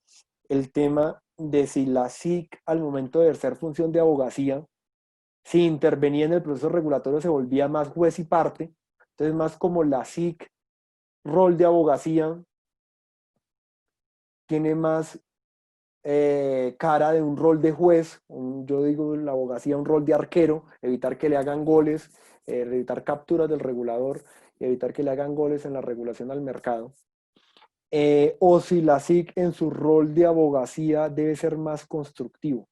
el tema de si la SIC al momento de ejercer función de abogacía, si intervenía en el proceso regulatorio, se volvía más juez y parte. Entonces más como la SIC, rol de abogacía, tiene más cara de un rol de juez, yo digo en la abogacía un rol de arquero, evitar que le hagan goles, evitar capturas del regulador, evitar que le hagan goles en la regulación al mercado. O si la SIC en su rol de abogacía debe ser más constructivo.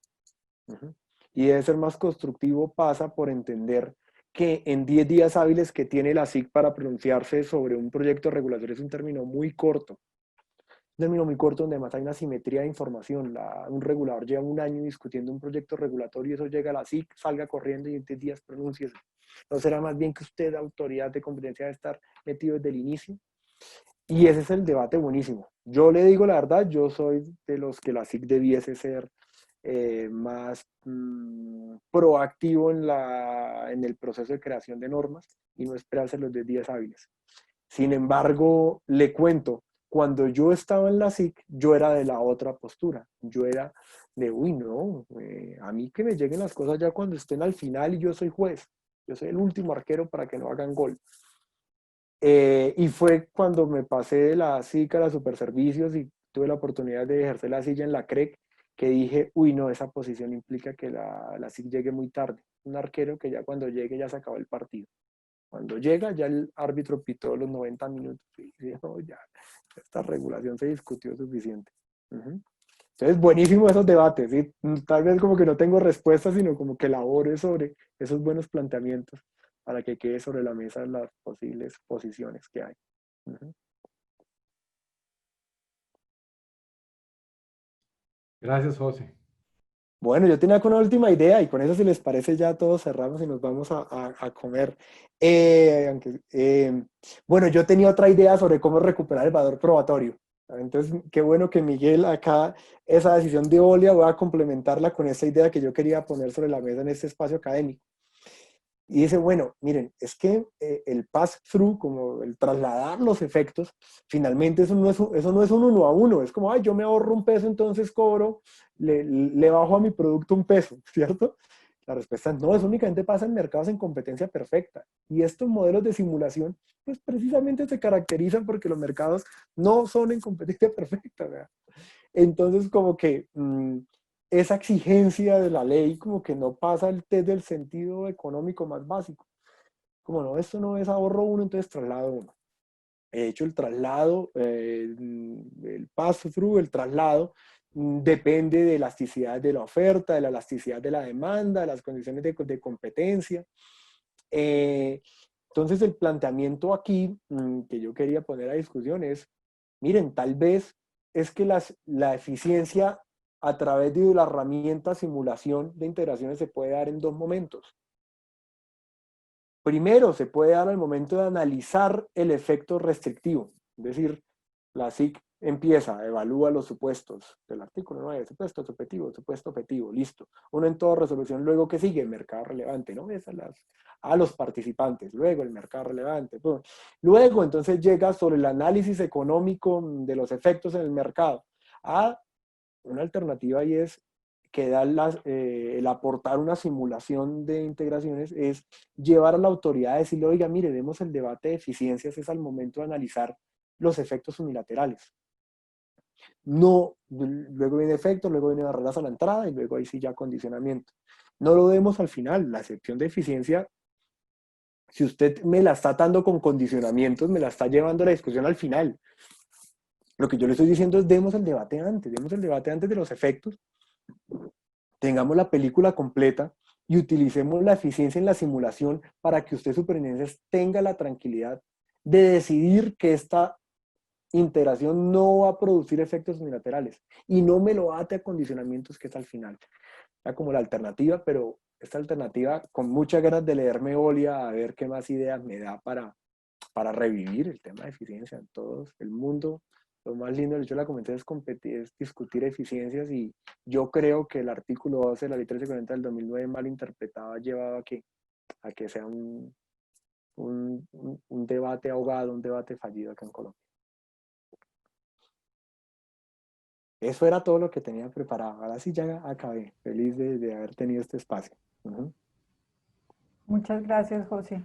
Y debe ser más constructivo pasa por entender que en 10 días hábiles que tiene la SIC para pronunciarse sobre un proyecto de regulación es un término muy corto. Término muy corto donde además hay una simetría de información. Un regulador lleva 1 año discutiendo un proyecto regulatorio y eso llega a la SIC, salga corriendo y en 10 días pronúnciese. ¿No será más bien que usted, autoridad de competencia, debe estar metido desde el inicio? Y ese es el debate buenísimo. Yo le digo la verdad, yo soy de los que la SIC debiese ser más proactivo en el proceso de creación de normas y no esperarse los 10 días hábiles. Sin embargo, le cuento, cuando yo estaba en la SIC, yo era de la otra postura. Yo era de, uy, no, a mí que me lleguen las cosas ya cuando estén al final y yo soy juez. Yo soy el último arquero para que no hagan gol. Y fue cuando me pasé de la SIC a la Superservicios y tuve la oportunidad de ejercer la silla en la CREC, que dije, uy, no, esa posición implica que la SIC llegue muy tarde. Un arquero que ya cuando llegue ya se acabó el partido. Cuando llega, ya el árbitro pitó los 90 minutos y dijo, ya, esta regulación se discutió suficiente. Entonces, buenísimo esos debates, ¿sí? Tal vez como que no tengo respuestas, sino como que elabore sobre esos buenos planteamientos para que quede sobre la mesa las posibles posiciones que hay. Gracias, José. Bueno, yo tenía una última idea y con eso, si les parece, ya todos cerramos y nos vamos a comer. Bueno, yo tenía otra idea sobre cómo recuperar el valor probatorio. Entonces, qué bueno que Miguel acá, esa decisión de Olia, voy a complementarla con esa idea que yo quería poner sobre la mesa en este espacio académico. Y dice, bueno, miren, es que el pass-through, como el trasladar los efectos, finalmente eso no es un uno a uno, es como, ay, yo me ahorro un peso, entonces cobro, le bajo a mi producto un peso, ¿cierto? La respuesta es no, eso únicamente pasa en mercados en competencia perfecta. Y estos modelos de simulación, pues precisamente se caracterizan porque los mercados no son en competencia perfecta, ¿verdad? Entonces, como que esa exigencia de la ley como que no pasa el test del sentido económico más básico. Como no, esto no es ahorro uno, entonces traslado uno. De hecho, el traslado, el pass-through, el traslado, depende de elasticidad de la oferta, de la elasticidad de la demanda, de las condiciones de competencia. Entonces, el planteamiento aquí que yo quería poner a discusión es, miren, tal vez es que la eficiencia a través de la herramienta simulación de integraciones se puede dar en dos momentos. Primero, se puede dar al momento de analizar el efecto restrictivo, es decir, la SIC empieza, evalúa los supuestos del artículo 9, supuesto objetivo, listo. Uno en toda resolución, luego que sigue, el mercado relevante, ¿no? A los participantes, luego el mercado relevante. Pues. Luego, entonces, llega sobre el análisis económico de los efectos en el mercado. Una alternativa y es que da el aportar una simulación de integraciones es llevar a la autoridad a decirle, oiga, mire, demos el debate de eficiencias, es al momento de analizar los efectos unilaterales. No, luego viene efecto, luego viene barreras a la entrada y luego ahí sí ya condicionamiento. No lo demos al final, la excepción de eficiencia, si usted me la está atando con condicionamientos, me la está llevando a la discusión al final. Lo que yo le estoy diciendo es demos el debate antes de los efectos, tengamos la película completa y utilicemos la eficiencia en la simulación para que usted, superintendencia, tenga la tranquilidad de decidir que esta integración no va a producir efectos unilaterales y no me lo ate a condicionamientos que es al final. Era como la alternativa, pero esta alternativa con muchas ganas de leerme Olia a ver qué más ideas me da para revivir el tema de eficiencia en todo el mundo. Lo más lindo, de hecho, la comenté es discutir eficiencias y yo creo que el artículo 12 de la Ley 1340 del 2009 mal interpretado ha llevado a que sea un debate ahogado, un debate fallido acá en Colombia. Eso era todo lo que tenía preparado. Ahora sí ya acabé. Feliz de haber tenido este espacio. Muchas gracias, José.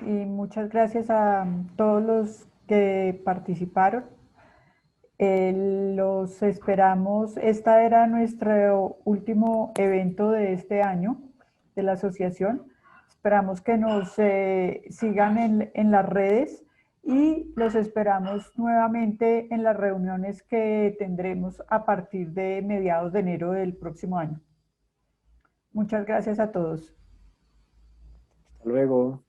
Y muchas gracias a todos los que participaron. Los esperamos. Este era nuestro último evento de este año de la asociación. Esperamos que nos sigan en las redes y los esperamos nuevamente en las reuniones que tendremos a partir de mediados de enero del próximo año. Muchas gracias a todos. Hasta luego.